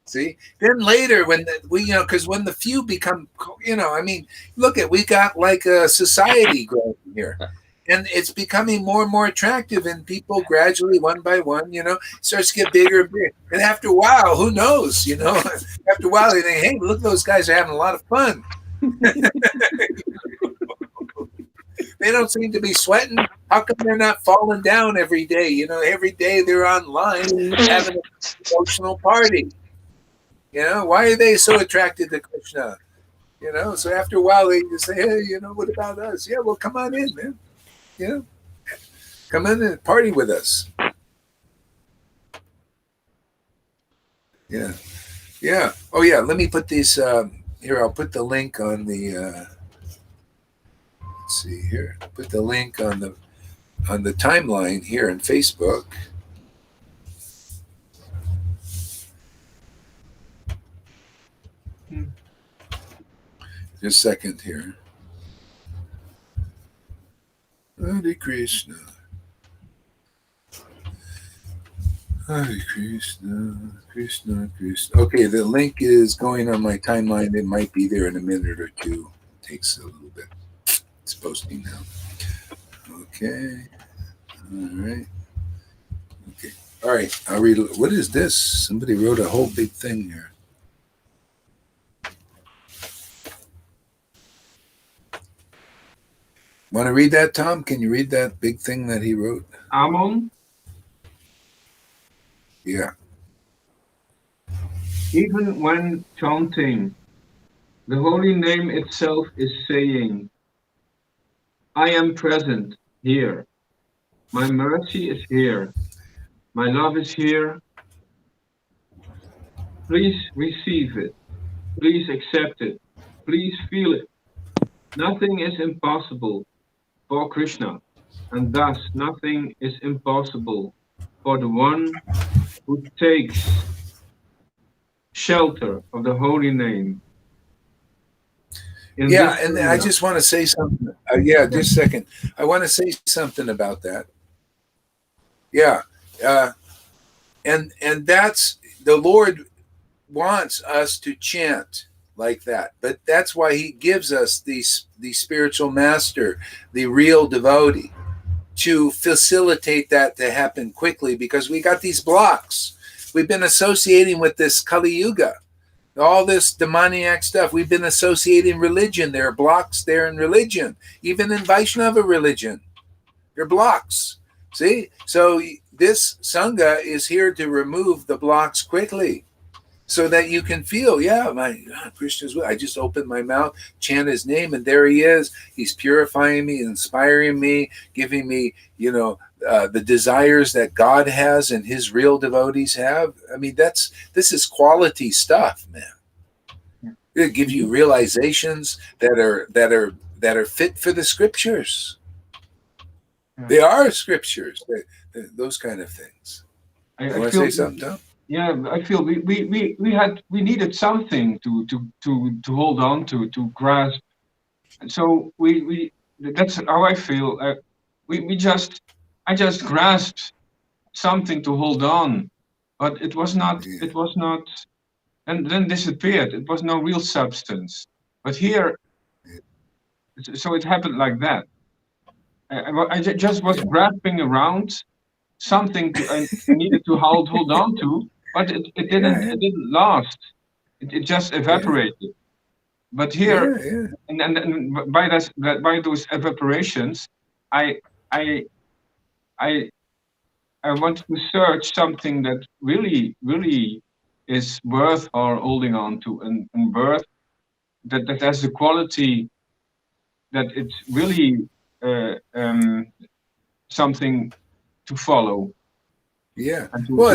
See, then later when because when the few become, look we got like a society growing here, and it's becoming more and more attractive, and people gradually, one by one, starts to get bigger and bigger. And after a while, who knows? After a while, they think, hey, look, those guys are having a lot of fun. They don't seem to be sweating. How come they're not falling down every day? Every day they're online having an emotional party. Why are they so attracted to Krishna? So after a while they just say, hey, what about us? Yeah, well, come on in, man. Come in and party with us. Yeah. Yeah. Oh, yeah. Let me put these here. I'll put the link on the. Let's see here. Put the link on the timeline here in Facebook. Just a second here. Hare Krishna. Hare Krishna. Krishna, Krishna. Okay, the link is going on my timeline. It might be there in a minute or two. It takes a little bit. It's posting now. Okay. All right. Okay. All right. I'll read. What is this? Somebody wrote a whole big thing here. Want to read that, Tom? Can you read that big thing that he wrote? Amon, Yeah. even when chanting, the holy name itself is saying, I am present here. My mercy is here. My love is here. Please receive it. Please accept it. Please feel it. Nothing is impossible for Krishna, and thus nothing is impossible for the one who takes shelter of the holy name. Yeah, and I just want to say something. Yeah, just a second. I want to say something about that. Yeah, and that's the Lord wants us to chant like that, but that's why He gives us the spiritual master, the real devotee, to facilitate that to happen quickly, because we got these blocks. We've been associating with this Kali Yuga. All this demoniac stuff, we've been associating religion. There are blocks there in religion, even in Vaishnava religion. There are blocks. See? So this Sangha is here to remove the blocks quickly so that you can feel, yeah, my Krishna's will. I just open my mouth, chant his name, and there he is. He's purifying me, inspiring me, giving me, the desires that God has and his real devotees have. I mean, this is quality stuff, man. It'll give you realizations that are fit for the scriptures. Yeah. They are scriptures. Those kind of things. You want to say something, Tom? Yeah, I feel we needed something to hold on to grasp. And so we that's how I feel. I just grasped something to hold on, but it was not, and then disappeared. It was no real substance. But here, so it happened like that. I just was grasping around something I needed to hold on to, but it didn't last. It just evaporated. But here, and by those evaporations, I want to search something that really is worth our holding on to, and worth that has the quality that it's really something to follow. Yeah. Well,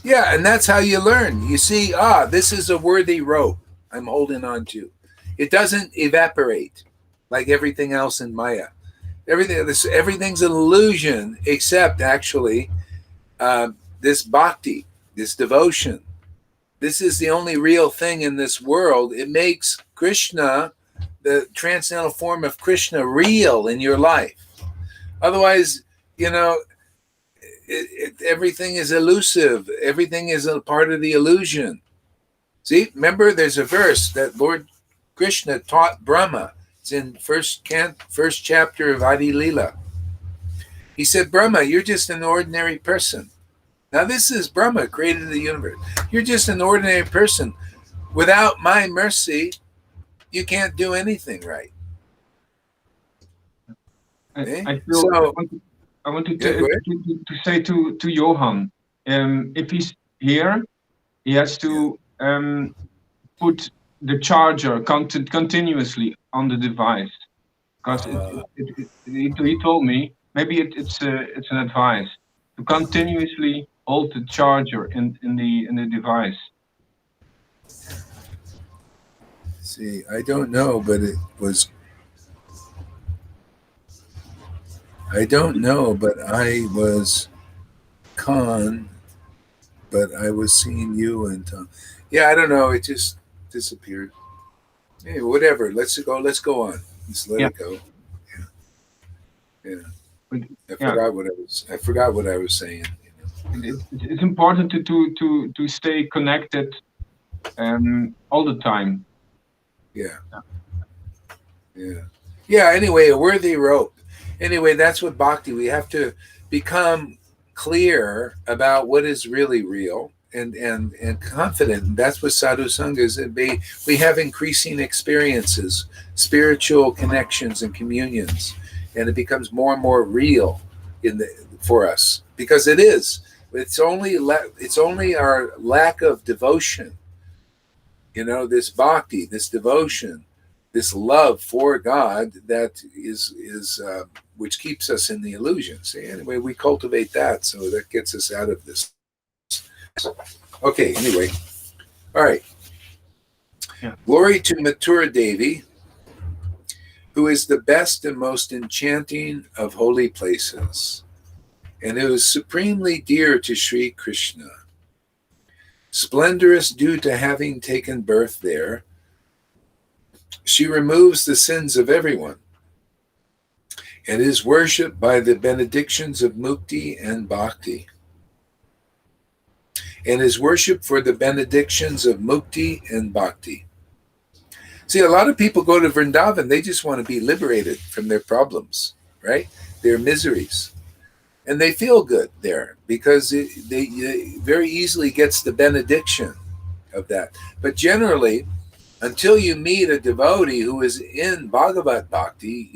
and that's how you learn. You see, this is a worthy rope I'm holding on to. It doesn't evaporate like everything else in Maya. Everything's an illusion, except actually this bhakti, this devotion. This is the only real thing in this world. It makes Krishna, the transcendental form of Krishna, real in your life. Otherwise, everything is elusive. Everything is a part of the illusion. See, remember, there's a verse that Lord Krishna taught Brahma. It's in first chapter of Adi Lila. He said, Brahma, you're just an ordinary person. Now, this is Brahma, created the universe. You're just an ordinary person. Without my mercy, you can't do anything right. I wanted to say to Johan, if he's here, he has to put the charger continuously on the device, because he told me maybe it's an advice to continuously hold the charger in the device. See, I don't know, but it was. I don't know, but I was Khan, but I was seeing you and Tom. Yeah, I don't know. It just disappeared. Hey, whatever. Let's go. Let's go on. Just let Yeah. it go. Yeah. But, I yeah, forgot what I was. I forgot what I was saying. it's important to stay connected all the time. Yeah. Yeah. Yeah. Anyway, a worthy rope. Anyway, that's what bhakti. We have to become clear about what is really real and confident. And that's what sadhu sangha is. We have increasing experiences, spiritual connections and communions, and it becomes more and more real for us because it is. It's only our lack of devotion, this bhakti, this devotion, this love for God that is which keeps us in the illusion. See, anyway, we cultivate that, so that gets us out of this. Okay, anyway, all right. Yeah. Glory to Mathura Devi, who is the best and most enchanting of holy places, and who is supremely dear to Sri Krishna. Splendorous due to having taken birth there, she removes the sins of everyone and is worshipped by the benedictions of mukti and bhakti. And is worshipped for the benedictions of mukti and bhakti. See, a lot of people go to Vrindavan, they just want to be liberated from their problems, right? Their miseries. And they feel good there because it very easily gets the benediction of that. But generally, until you meet a devotee who is in Bhagavat Bhakti,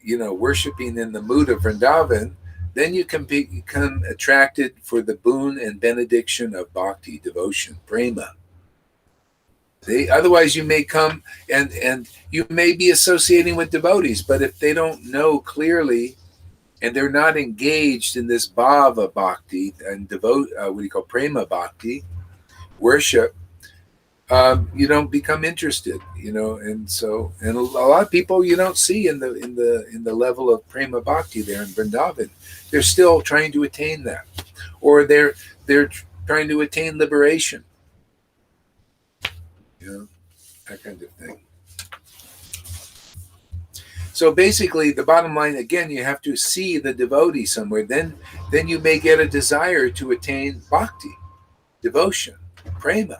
worshiping in the mood of Vrindavan, then you can become attracted for the boon and benediction of bhakti, devotion, prema. Otherwise, you may come and you may be associating with devotees, but if they don't know clearly and they're not engaged in this bhava bhakti and prema bhakti, worship, you don't become interested, and a lot of people you don't see in the level of prema bhakti there in Vrindavan. They're still trying to attain that, or they're trying to attain liberation, that kind of thing. So basically, the bottom line again, you have to see the devotee somewhere. Then you may get a desire to attain bhakti, devotion, prema.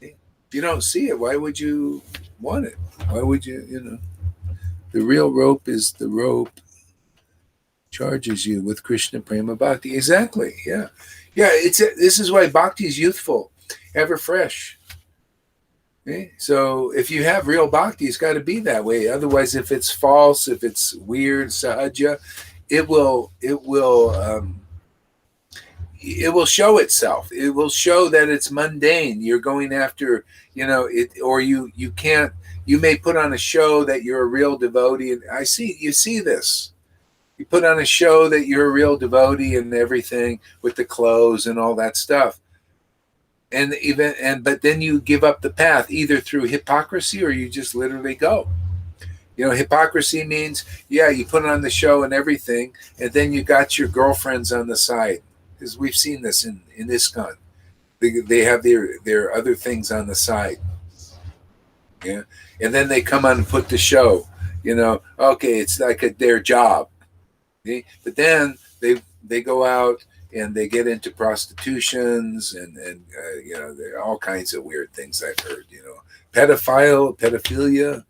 If you don't see it, why would you want it? Why would you, the real rope is the rope charges you with Krishna Prema Bhakti. Exactly, yeah. Yeah, this is why bhakti is youthful, ever fresh. Okay? So if you have real bhakti, it's got to be that way. Otherwise, if it's false, if it's weird, sahaja, it will show itself. It will show that it's mundane. You're going after, it, or you can't. You may put on a show that you're a real devotee, and you see this. You put on a show that you're a real devotee and everything with the clothes and all that stuff, but then you give up the path either through hypocrisy or you just literally go. Hypocrisy means you put on the show and everything, and then you got your girlfriends on the side. Because we've seen this in ISKCON. They have their other things on the side. Yeah. And then they come on and put the show. Okay, it's like their job. Okay? But then they go out and they get into prostitutions and there are all kinds of weird things I've heard. Pedophilia.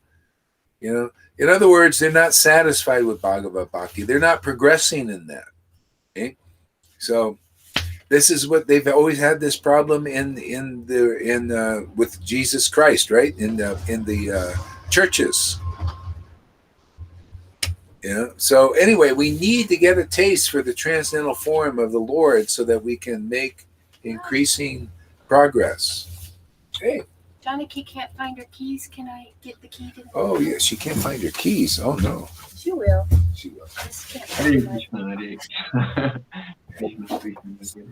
In other words, they're not satisfied with Bhagavad Bhakti. They're not progressing in that. Okay? So this is what they've always had this problem with Jesus Christ, right? In the churches. Yeah. So anyway, we need to get a taste for the transcendental form of the Lord so that we can make increasing progress. Hey. Janaki can't find her keys. Can I get the key to the Oh, yeah. She can't find her keys. Oh, no. She will. She will. I just can't Hare Krishna, Hare Krishna. Krishna, Krishna,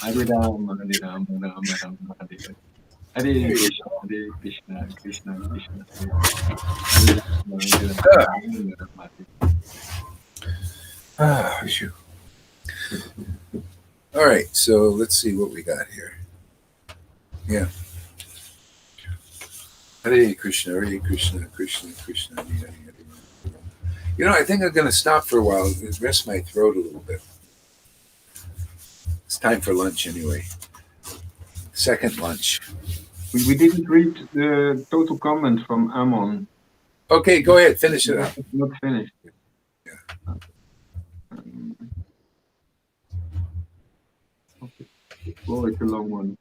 Hare Hare Rama, Hare Rama, Rama Rama, Hare Hare. Hare Krishna, Hare Krishna, Krishna Krishna, Hare Hare Rama, Hare Rama, Rama Rama, Ah, phew. All right, so let's see what we got here. Yeah. Hare Krishna, Hare Krishna, Krishna Krishna, Hare Hare. You know, I think I'm going to stop for a while and rest my throat a little bit. It's time for lunch anyway. Second lunch. We didn't read the total comment from Amon. Okay, go ahead. Finish it up. It's not finished. Yeah. Okay. Oh, it's a long one.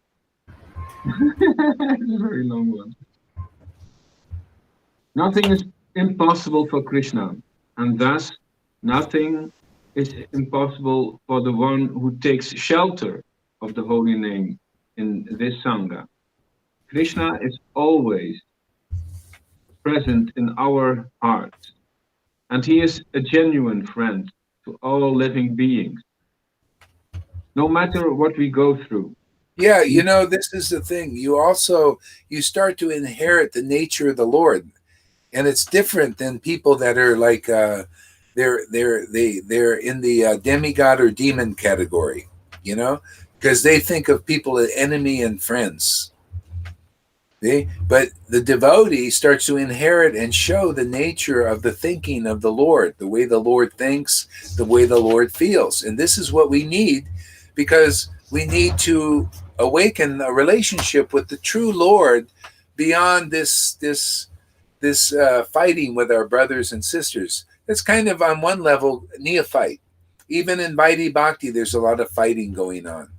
It's a very long one. Nothing is impossible for Krishna, and thus nothing is impossible for the one who takes shelter of the holy name in this Sangha. Krishna is always present in our hearts, and he is a genuine friend to all living beings, no matter what we go through. Yeah, you know, this is the thing. You start to inherit the nature of the Lord, and it's different than people that are like they're in the demigod or demon category, you know, because they think of people as enemy and friends. See? But the devotee starts to inherit and show the nature of the thinking of the Lord, the way the Lord thinks, the way the Lord feels, and this is what we need, because we need to awaken a relationship with the true Lord beyond this fighting with our brothers and sisters. It's kind of on one level neophyte. Even in Vaidhi Bhakti, there's a lot of fighting going on.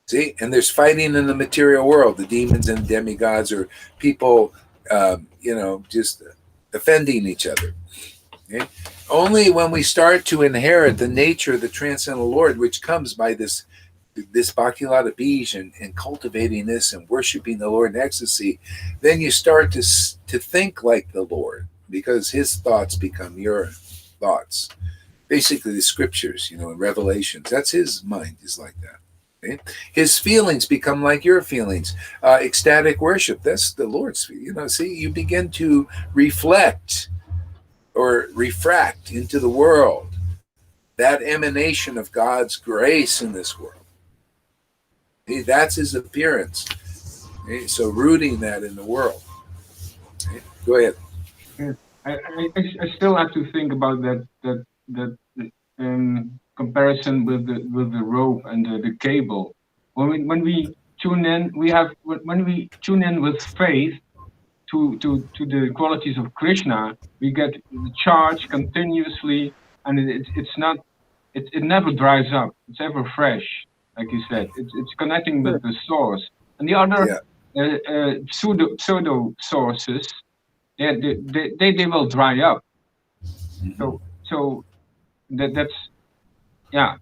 See, and there's fighting in the material world. The demons and demigods or people, just offending each other. Okay? Only when we start to inherit the nature of the transcendental Lord, which comes by this Bhakti-lata Bij and cultivating this and worshiping the Lord in ecstasy, then you start to think like the Lord, because his thoughts become your thoughts. Basically, the scriptures, in Revelations, that's his mind is like that. Okay? His feelings become like your feelings. Ecstatic worship, that's the Lord's. See, you begin to reflect or refract into the world that emanation of God's grace in this world. Okay? That's his appearance. Okay? So rooting that in the world. Okay? Go ahead. Yeah. I still have to think about that comparison with the rope and the cable. When we tune in, when we tune in with faith to the qualities of Krishna, we get the charge continuously, and it never dries up. It's ever fresh, like you said. It's connecting with the source, and the other pseudo sources, they will dry up. So that's yeah.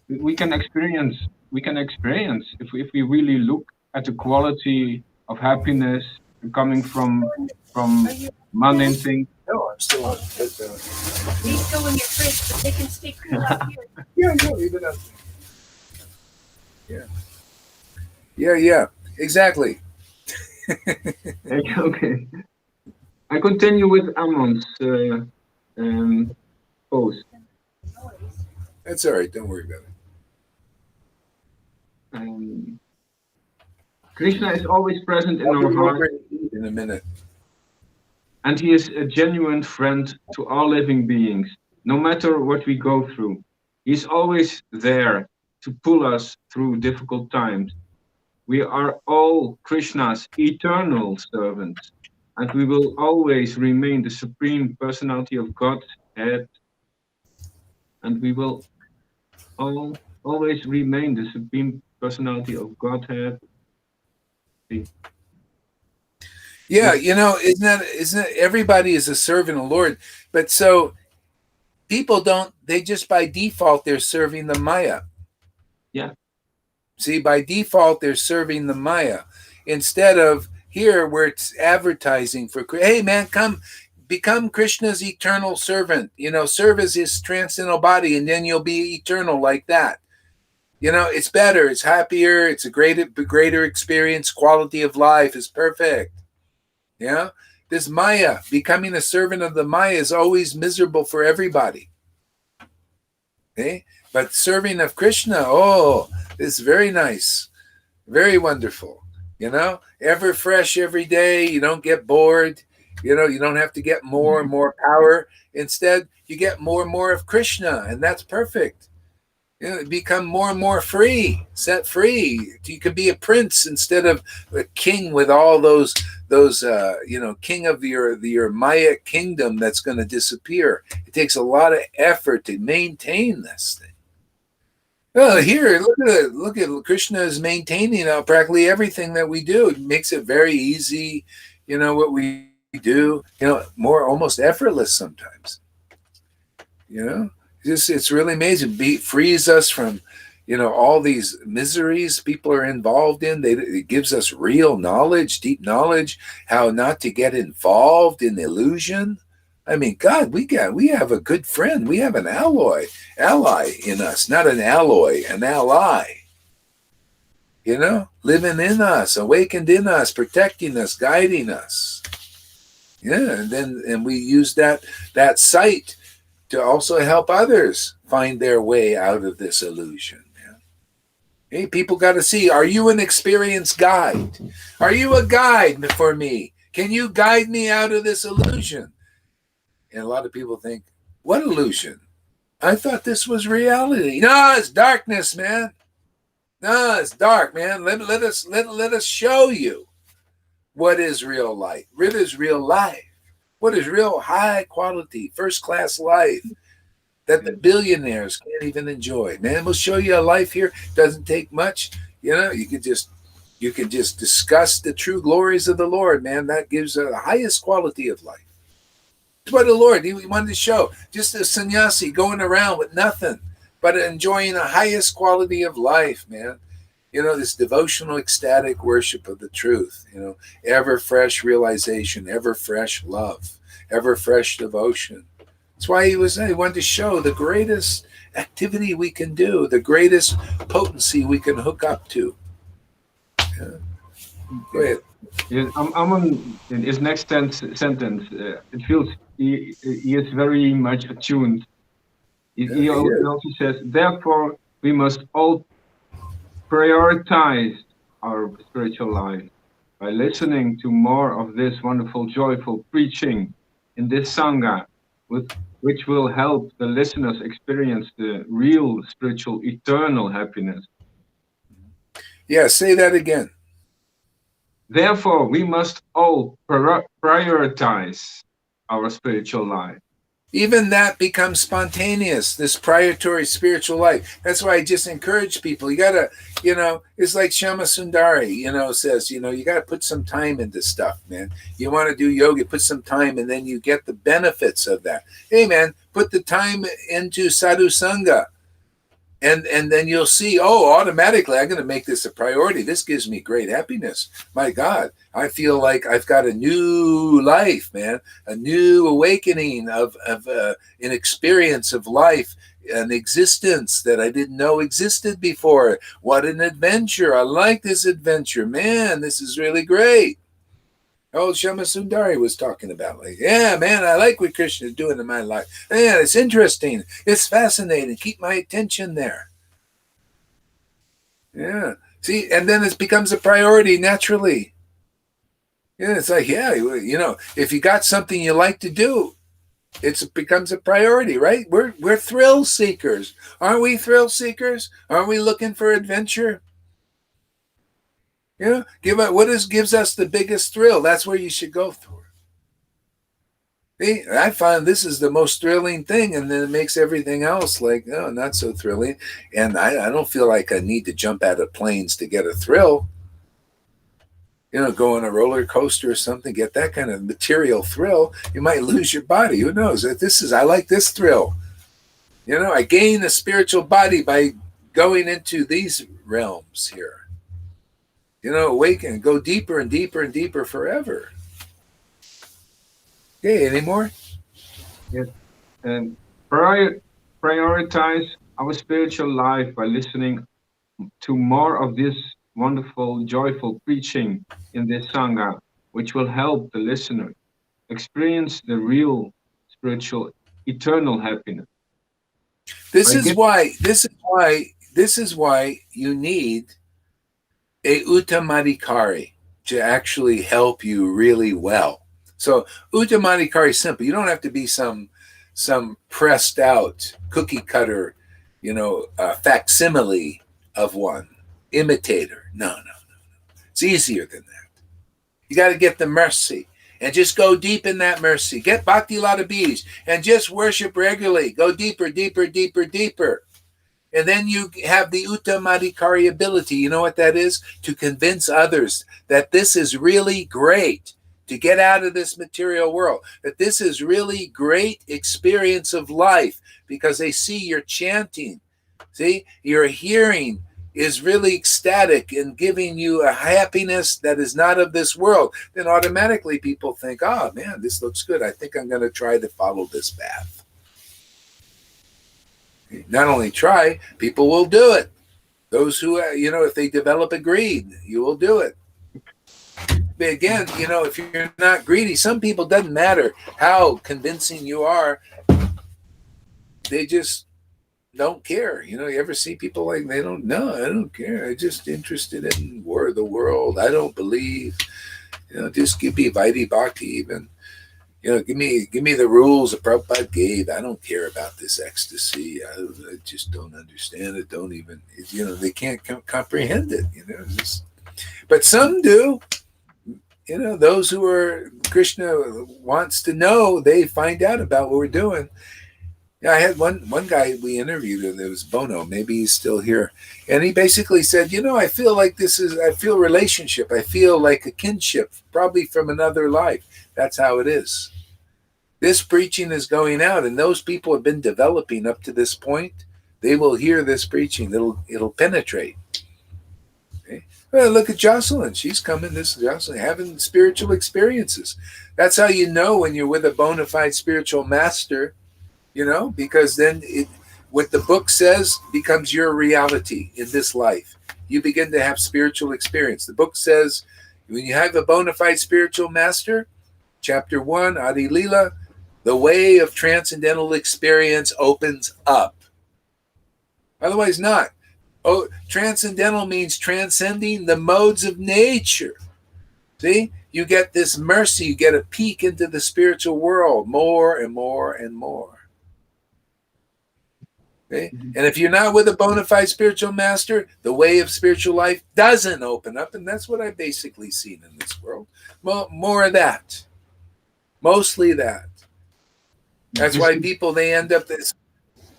We can experience if we really look at the quality of happiness coming from mundane things. No, I'm still on. These go in your fridge, but they can stay cool out here. Yeah, leave it up. Yeah, exactly. Okay. I continue with Amon's post. That's all right. Don't worry about it. Krishna is always present in our heart. In a minute. And he is a genuine friend to all living beings, no matter what we go through. He's always there to pull us through difficult times. We are all Krishna's eternal servants, and we will always remain the Supreme Personality of Godhead. And we will always remain the Supreme Personality of Godhead. Yeah, isn't that everybody is a servant of the Lord, but so people they just by default they're serving the Maya. Yeah. See, by default they're serving the Maya instead of here where it's advertising for, hey man, come become Krishna's eternal servant. Serve as his transcendental body, and then you'll be eternal like that. It's better, it's happier, it's a greater experience, quality of life is perfect. This Maya, becoming a servant of the Maya, is always miserable for everybody. Okay? But serving of Krishna, it's very nice, very wonderful. Ever fresh every day. You don't get bored. You don't have to get more and more power. Instead, you get more and more of Krishna, and that's perfect. Become more and more free, set free. You could be a prince instead of a king with all those king of your Maya kingdom that's going to disappear. It takes a lot of effort to maintain this thing. Well, here, look at Krishna is maintaining practically everything that we do. It makes it very easy, what we do, more almost effortless sometimes. It's really amazing. Frees us from, all these miseries people are involved in. It gives us real knowledge, deep knowledge, how not to get involved in illusion. I mean, God, we have a good friend. We have an ally in us, not an alloy, an ally. Living in us, awakened in us, protecting us, guiding us. And we use that sight to also help others find their way out of this illusion. Hey, people got to see, are you an experienced guide? Are you a guide for me? Can you guide me out of this illusion? And a lot of people think, what illusion? I thought this was reality. No, it's darkness, man. No, it's dark, man. Let us show you what is real light. What is real life? What is real high quality, first class life that the billionaires can't even enjoy? Man, we'll show you a life here. Doesn't take much. You can just discuss the true glories of the Lord, man. That gives the highest quality of life. That's what the Lord, he wanted to show. Just a sannyasi going around with nothing, but enjoying the highest quality of life, man. This devotional, ecstatic worship of the truth, ever fresh realization, ever fresh love, ever fresh devotion. That's why he wanted to show the greatest activity we can do, the greatest potency we can hook up to. Go ahead. Yeah, I'm on in his next sentence. It feels he is very much attuned. He also says, therefore, we must all prioritize our spiritual life by listening to more of this wonderful, joyful preaching in this Sangha, which will help the listeners experience the real spiritual, eternal happiness. Yeah, say that again. Therefore, we must all prioritize our spiritual life. Even that becomes spontaneous, this priority spiritual life. That's why I just encourage people. You got to, it's like Shama Sundari, says, you got to put some time into stuff, man. You want to do yoga, put some time, and then you get the benefits of that. Hey, man, put the time into sadhu sangha. And then you'll see, automatically, I'm going to make this a priority. This gives me great happiness. My God, I feel like I've got a new life, man, a new awakening of an experience of life, an existence that I didn't know existed before. What an adventure. I like this adventure. Man, this is really great. Shama Sundari was talking about, yeah, man, I like what Krishna is doing in my life. Man, it's interesting. It's fascinating. Keep my attention there. Yeah. See, and then it becomes a priority naturally. Yeah, it's like, if you got something you like to do, it becomes a priority, right? We're thrill seekers. Aren't we thrill seekers? Aren't we looking for adventure? Gives us the biggest thrill. That's where you should go for. See, I find this is the most thrilling thing, and then it makes everything else not so thrilling. And I don't feel like I need to jump out of planes to get a thrill. Go on a roller coaster or something, get that kind of material thrill. You might lose your body. Who knows? I like this thrill. I gain a spiritual body by going into these realms here. Awaken, go deeper and deeper and deeper forever. Okay, any more? Yes. And prioritize our spiritual life by listening to more of this wonderful, joyful preaching in this Sangha, which will help the listener experience the real spiritual, eternal happiness. This By is get, why. This is why you need a Uttamadikari to actually help you really well. So Uttamadikari is simple. You don't have to be some pressed out cookie cutter, facsimile of one, imitator. No. It's easier than that. You got to get the mercy and just go deep in that mercy. Get Bhakti Lata Bees and just worship regularly. Go deeper, deeper, deeper, deeper. And then you have the Uttamadikari ability. You know what that is? To convince others that this is really great, to get out of this material world, that this is really great experience of life, because they see you're chanting. See, your hearing is really ecstatic and giving you a happiness that is not of this world. Then automatically people think, oh man, this looks good. I think I'm going to try to follow this path. Not only try, people will do it. Those who, if they develop a greed, you will do it. But again, if you're not greedy, some people, doesn't matter how convincing you are, they just don't care. You ever see people like, they don't know, I don't care. I'm just interested in the world. I don't believe, just give me Vaidhi Bhakti even. Give me the rules that Prabhupada gave. I don't care about this ecstasy. I just don't understand it. Don't even, they can't comprehend it. But some do. Those who are Krishna wants to know, they find out about what we're doing. Yeah, I had one guy we interviewed. It was Bono. Maybe he's still here, and he basically said, I feel like I feel relationship. I feel like a kinship, probably from another life. That's how it is. This preaching is going out, and those people have been developing up to this point. They will hear this preaching. It'll penetrate. Okay? Well, look at Jocelyn. She's coming. This is Jocelyn having spiritual experiences. That's how you know when you're with a bona fide spiritual master. Because then what the book says becomes your reality in this life. You begin to have spiritual experience. The book says when you have a bona fide spiritual master, chapter 1, Adi Lila, the way of transcendental experience opens up. Otherwise not. Oh, transcendental means transcending the modes of nature. See? You get this mercy. You get a peek into the spiritual world more and more and more. Okay? And if you're not with a bona fide spiritual master, the way of spiritual life doesn't open up. And that's what I've basically seen in this world. More of that. Mostly that. That's why people, they end up this.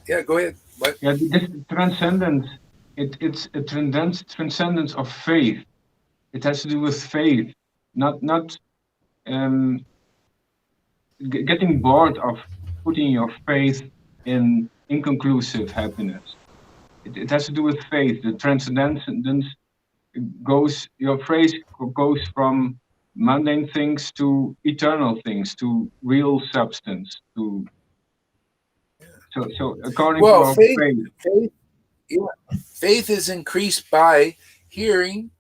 Yeah, go ahead. What? Yeah, this transcendence, it's a transcendence of faith. It has to do with faith, not getting bored of putting your faith in inconclusive happiness. It has to do with faith. The transcendence your phrase goes from mundane things to eternal things, to real substance, so according to our faith is increased by hearing,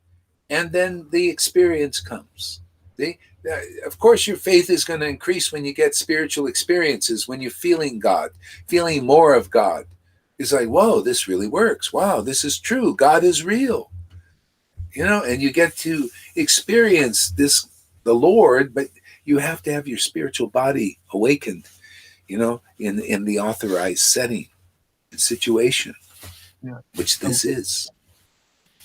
and then the experience comes. Of course, your faith is going to increase when you get spiritual experiences, when you're feeling God, feeling more of God. It's like, whoa, this really works. Wow, this is true. God is real. And you get to experience the Lord, but you have to have your spiritual body awakened, in the authorized setting and situation, which this is.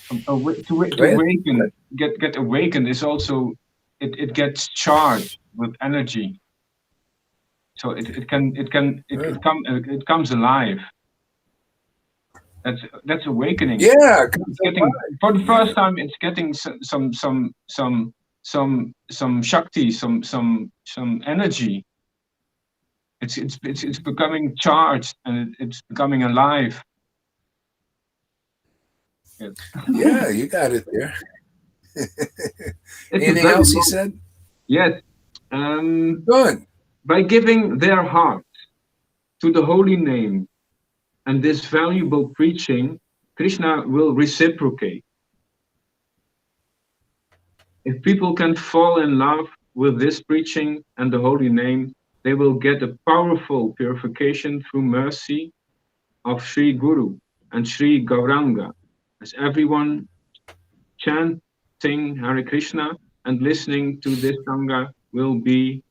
To awaken, get awakened is also, it gets charged with energy. So it comes alive. That's awakening. Yeah, for the first time, it's getting some shakti, some energy. It's becoming charged, and it's becoming alive. Yes. Yeah, you got it there. Anything else you said? Yes. Good. By giving their heart to the holy name and this valuable preaching, Krishna will reciprocate. If people can fall in love with this preaching and the holy name, they will get a powerful purification through mercy of Sri Guru and Sri Gauranga, as everyone chanting Hare Krishna and listening to this Sangha will be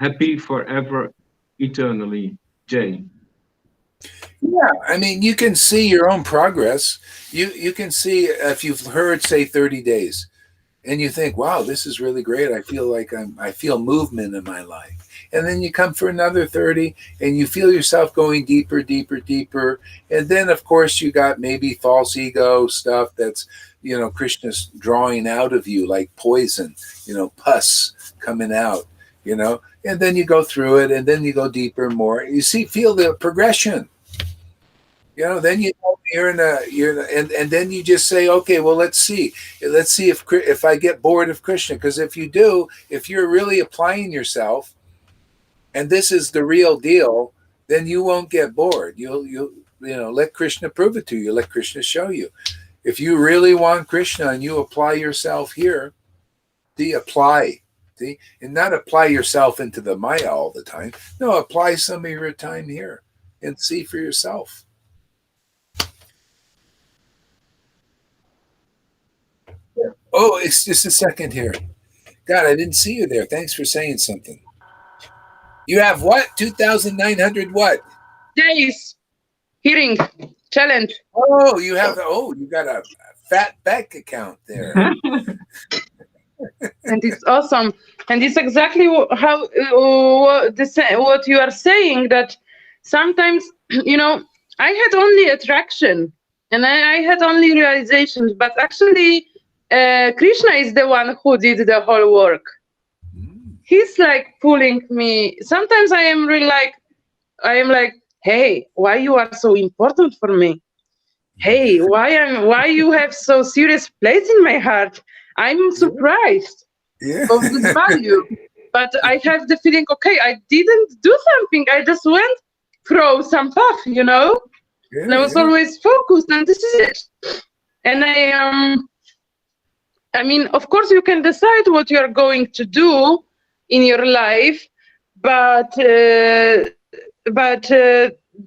happy forever, eternally. Jai. Yeah, I mean, you can see your own progress. You can see if you've heard, say, 30 days, and you think, wow, this is really great. I feel movement in my life. And then you come for another 30 and you feel yourself going deeper, deeper, deeper. And then of course you got maybe false ego stuff that's, Krishna's drawing out of you like poison, pus coming out, and then you go through it and then you go deeper more. You feel the progression. Then and then you just say, okay, well, let's see if I get bored of Krishna, because if you're really applying yourself, and this is the real deal, then you won't get bored. You'll let Krishna prove it to you. Let Krishna show you. If you really want Krishna and you apply yourself here, and not apply yourself into the Maya all the time. No, apply some of your time here and see for yourself. Oh, it's just a second here. God, I didn't see you there. Thanks for saying something. You have what? 2,900 what? Days. Hearing challenge. Oh, you got a fat bank account there. And it's awesome. And it's exactly how what you are saying, that sometimes, I had only attraction and I had only realizations, but actually Krishna is the one who did the whole work. He's like pulling me. Sometimes I am like, hey, why you are so important for me? Hey, why you have so serious place in my heart? I'm surprised of this value. But I have the feeling, okay, I didn't do something. I just went through some path, and I was always focused, and this is it. And I mean, of course, you can decide what you are going to do in your life, but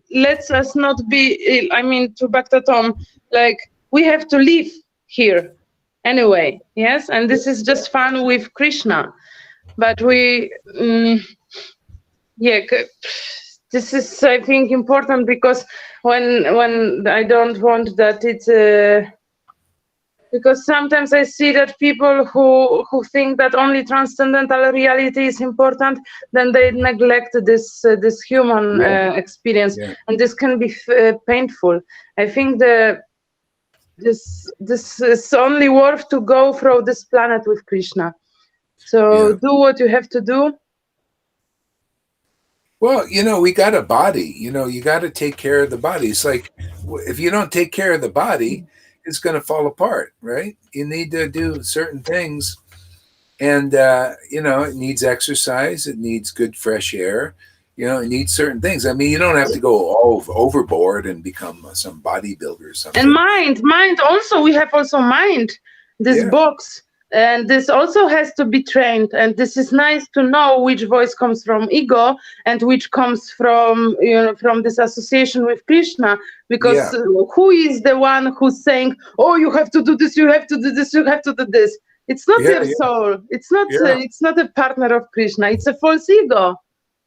let's us not be. I mean, to back to Tom, like we have to live here anyway. Yes, and this is just fun with Krishna, but we, this is, I think, important, because when I don't want that it's. Because sometimes I see that people who think that only transcendental reality is important, then they neglect this human experience, and this can be painful. I think this is only worth to go through this planet with Krishna. So do what you have to do. Well, we got a body. You got to take care of the body. It's like if you don't take care of the body, it's going to fall apart, right? You need to do certain things, and it needs exercise, it needs good fresh air, it needs certain things. I mean, you don't have to go all overboard and become some bodybuilder or something. And mind also, we have also mind, this box, and this also has to be trained. And this is nice to know which voice comes from ego and which comes from from this association with Krishna, because who is the one who's saying, oh, you have to do this, you have to do this, you have to do this? It's not your soul. It's not it's not a partner of Krishna. It's a false ego.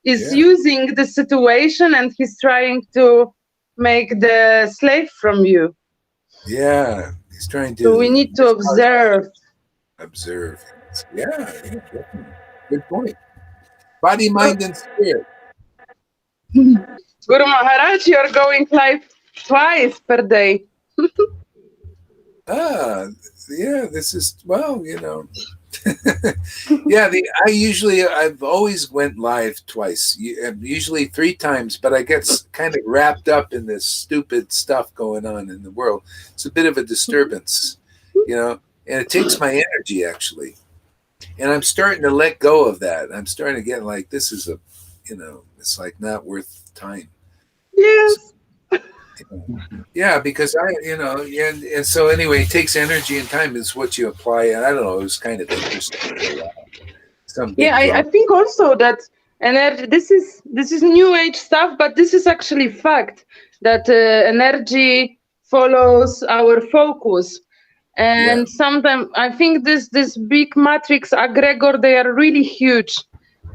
Is using the situation, and he's trying to make the slave from you. Yeah, he's trying to. So we need to observe. Yeah, good point. Body, mind, and spirit. Guru Maharaj, you're going live twice per day. This is, I've always went live twice, usually 3 times, but I get kind of wrapped up in this stupid stuff going on in the world. It's a bit of a disturbance, and it takes my energy actually. And I'm starting to let go of that. I'm starting to get like, this is a, it's like not worth time. Yes. Yeah, because and so anyway, it takes energy and time is what you apply. And I don't know, it was kind of interesting for a while. Some big Yeah, I drama. think also that energy. This is new age stuff, but this is actually fact that energy follows our focus. And Yeah. sometimes I think this big matrix egregor, they are really huge.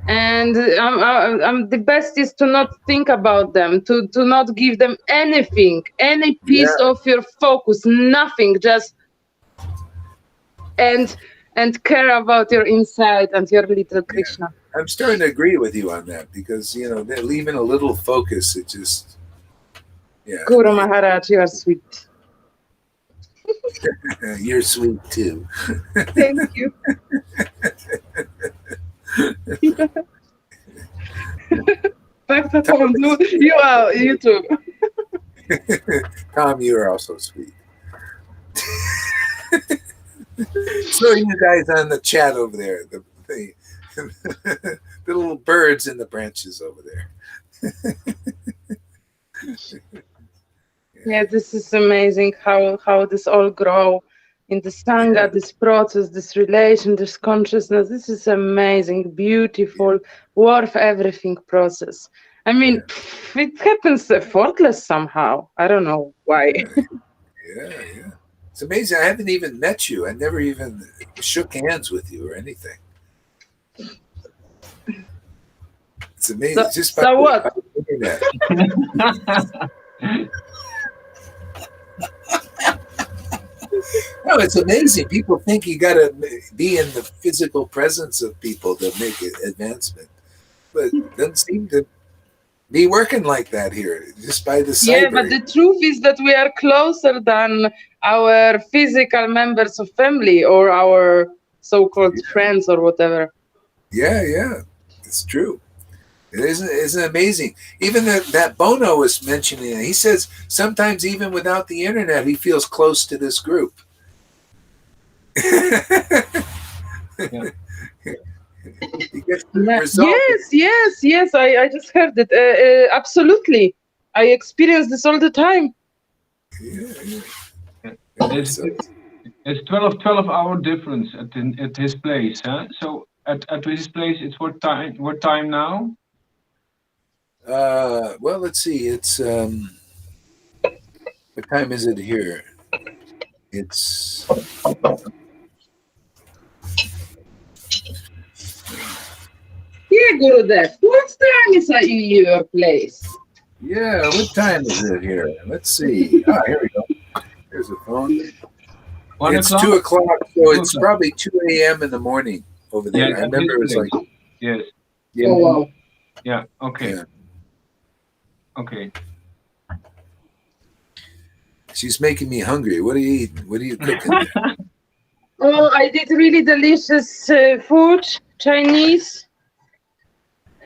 And the best is to not think about them, to not give them anything, any piece Yeah. of your focus, nothing, just and care about your inside and your little Yeah. Krishna. I'm starting to agree with you on that because, they're leaving a little focus. It just, yeah. Guru Maharaj, you are sweet. You're sweet too. Thank you. You are, you too. Tom, you're also sweet. So you guys on the chat over there, the little birds in the branches over there. Yeah, this is amazing how this all grow in the Sangha, Yeah. this process, this relation, this consciousness. This is amazing, beautiful, worth everything process. I mean, it happens effortless somehow. I don't know why. Yeah. It's amazing. I haven't even met you. I never even shook hands with you or anything. It's amazing. So, Just so what? by the internet. No, it's amazing. People think you got to be in the physical presence of people to make an advancement, but it doesn't seem to be working like that here. Just by the cyber. Yeah, but the truth is that we are closer than our physical members of family or our so-called friends or whatever. Yeah, it's true. It isn't amazing. Even that Bono was mentioning it. He says sometimes even without the internet, he feels close to this group. Yes. I just heard it. Absolutely. I experience this all the time. It's 12-hour difference at his place, huh? So at his place, it's what time now? Well, let's see. It's what time is it here? It's Yeah, Gurudev. What time is it in your place? yeah. What time is it here? Let's see. Ah, here we go. There's a phone. 1 It's o'clock? 2 o'clock, so 2 it's o'clock. probably 2 a.m. in the morning over there. Yeah, I remember it was like, yes. yeah, Oh, wow. Yeah. Okay. Yeah. Okay. She's making me hungry. What are you eating? What are you cooking? Oh, I did really delicious food, Chinese.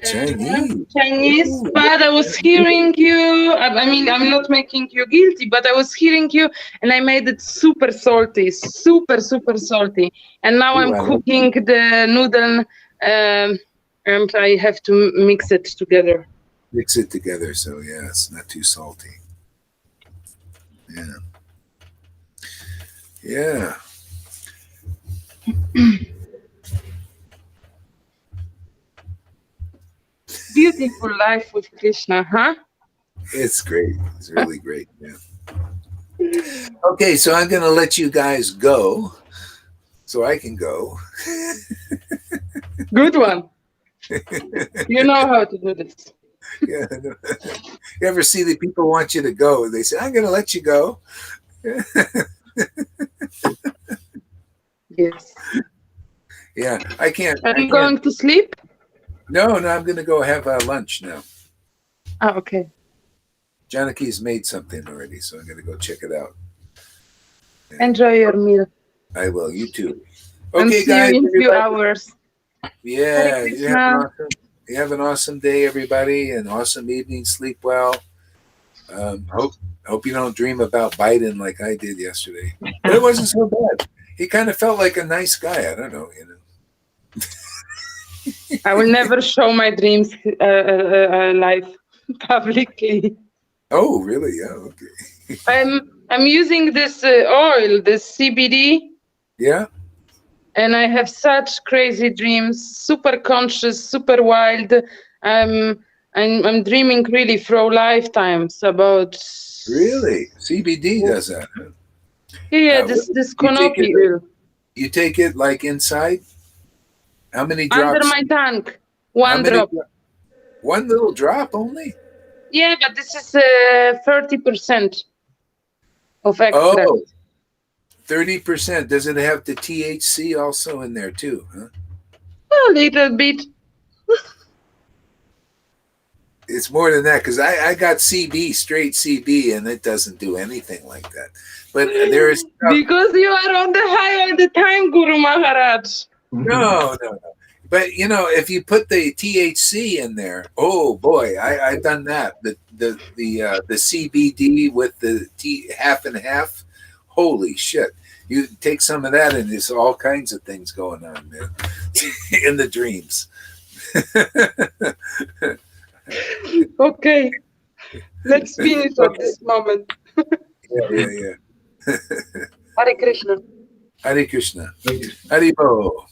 Chinese. Ooh. But I was hearing you. I mean, I'm not making you guilty, but I was hearing you, and I made it super salty, super salty. And now I'm cooking the noodle, and I have to mix it together. Mix it together, so yeah, it's not too salty. Yeah. Beautiful life with Krishna, huh? It's great. It's really great. Yeah. Okay, so I'm going to let you guys go so I can go. Good one. You know how to do this. Yeah. You ever see the people want you to go? They say, I'm going to let you go. Yes. Yeah, I can't. Are you going to sleep? No, I'm going to go have lunch now. Oh, okay. Janaki's made something already, so I'm going to go check it out. Yeah. Enjoy your meal. I will. You too. Okay, and see guys. You in a few hours. Yeah, you have an awesome day, everybody, an awesome evening. Sleep well. Hope you don't dream about Biden like I did yesterday. But it wasn't so bad. he kind of felt like a nice guy. I don't know, you know. I will never show my dreams live publicly. Oh, really? Yeah. Okay. I'm using this oil, this CBD, Yeah. and I have such crazy dreams, super conscious, super wild. I'm dreaming really through lifetimes about. Really? CBD does that. Huh? Yeah, What- this you take canopy it- oil You take it like inside? How many under drops? my tongue, How one many drop. One little drop only? Yeah, but this is 30% of extract. Oh, 30%. Does it have the THC also in there too? Huh? A little bit. It's more than that because I got CB, straight CB, and it doesn't do anything like that. But there is Because you are on the high all the time, Guru Maharaj. no. But you know, if you put the THC in there, oh boy, I've done that. The CBD with the half and half. Holy shit! You take some of that, and there's all kinds of things going on, man, in the dreams. Okay, let's finish at this moment. Yeah. Hare Krishna. Hare Krishna. Hare Bo.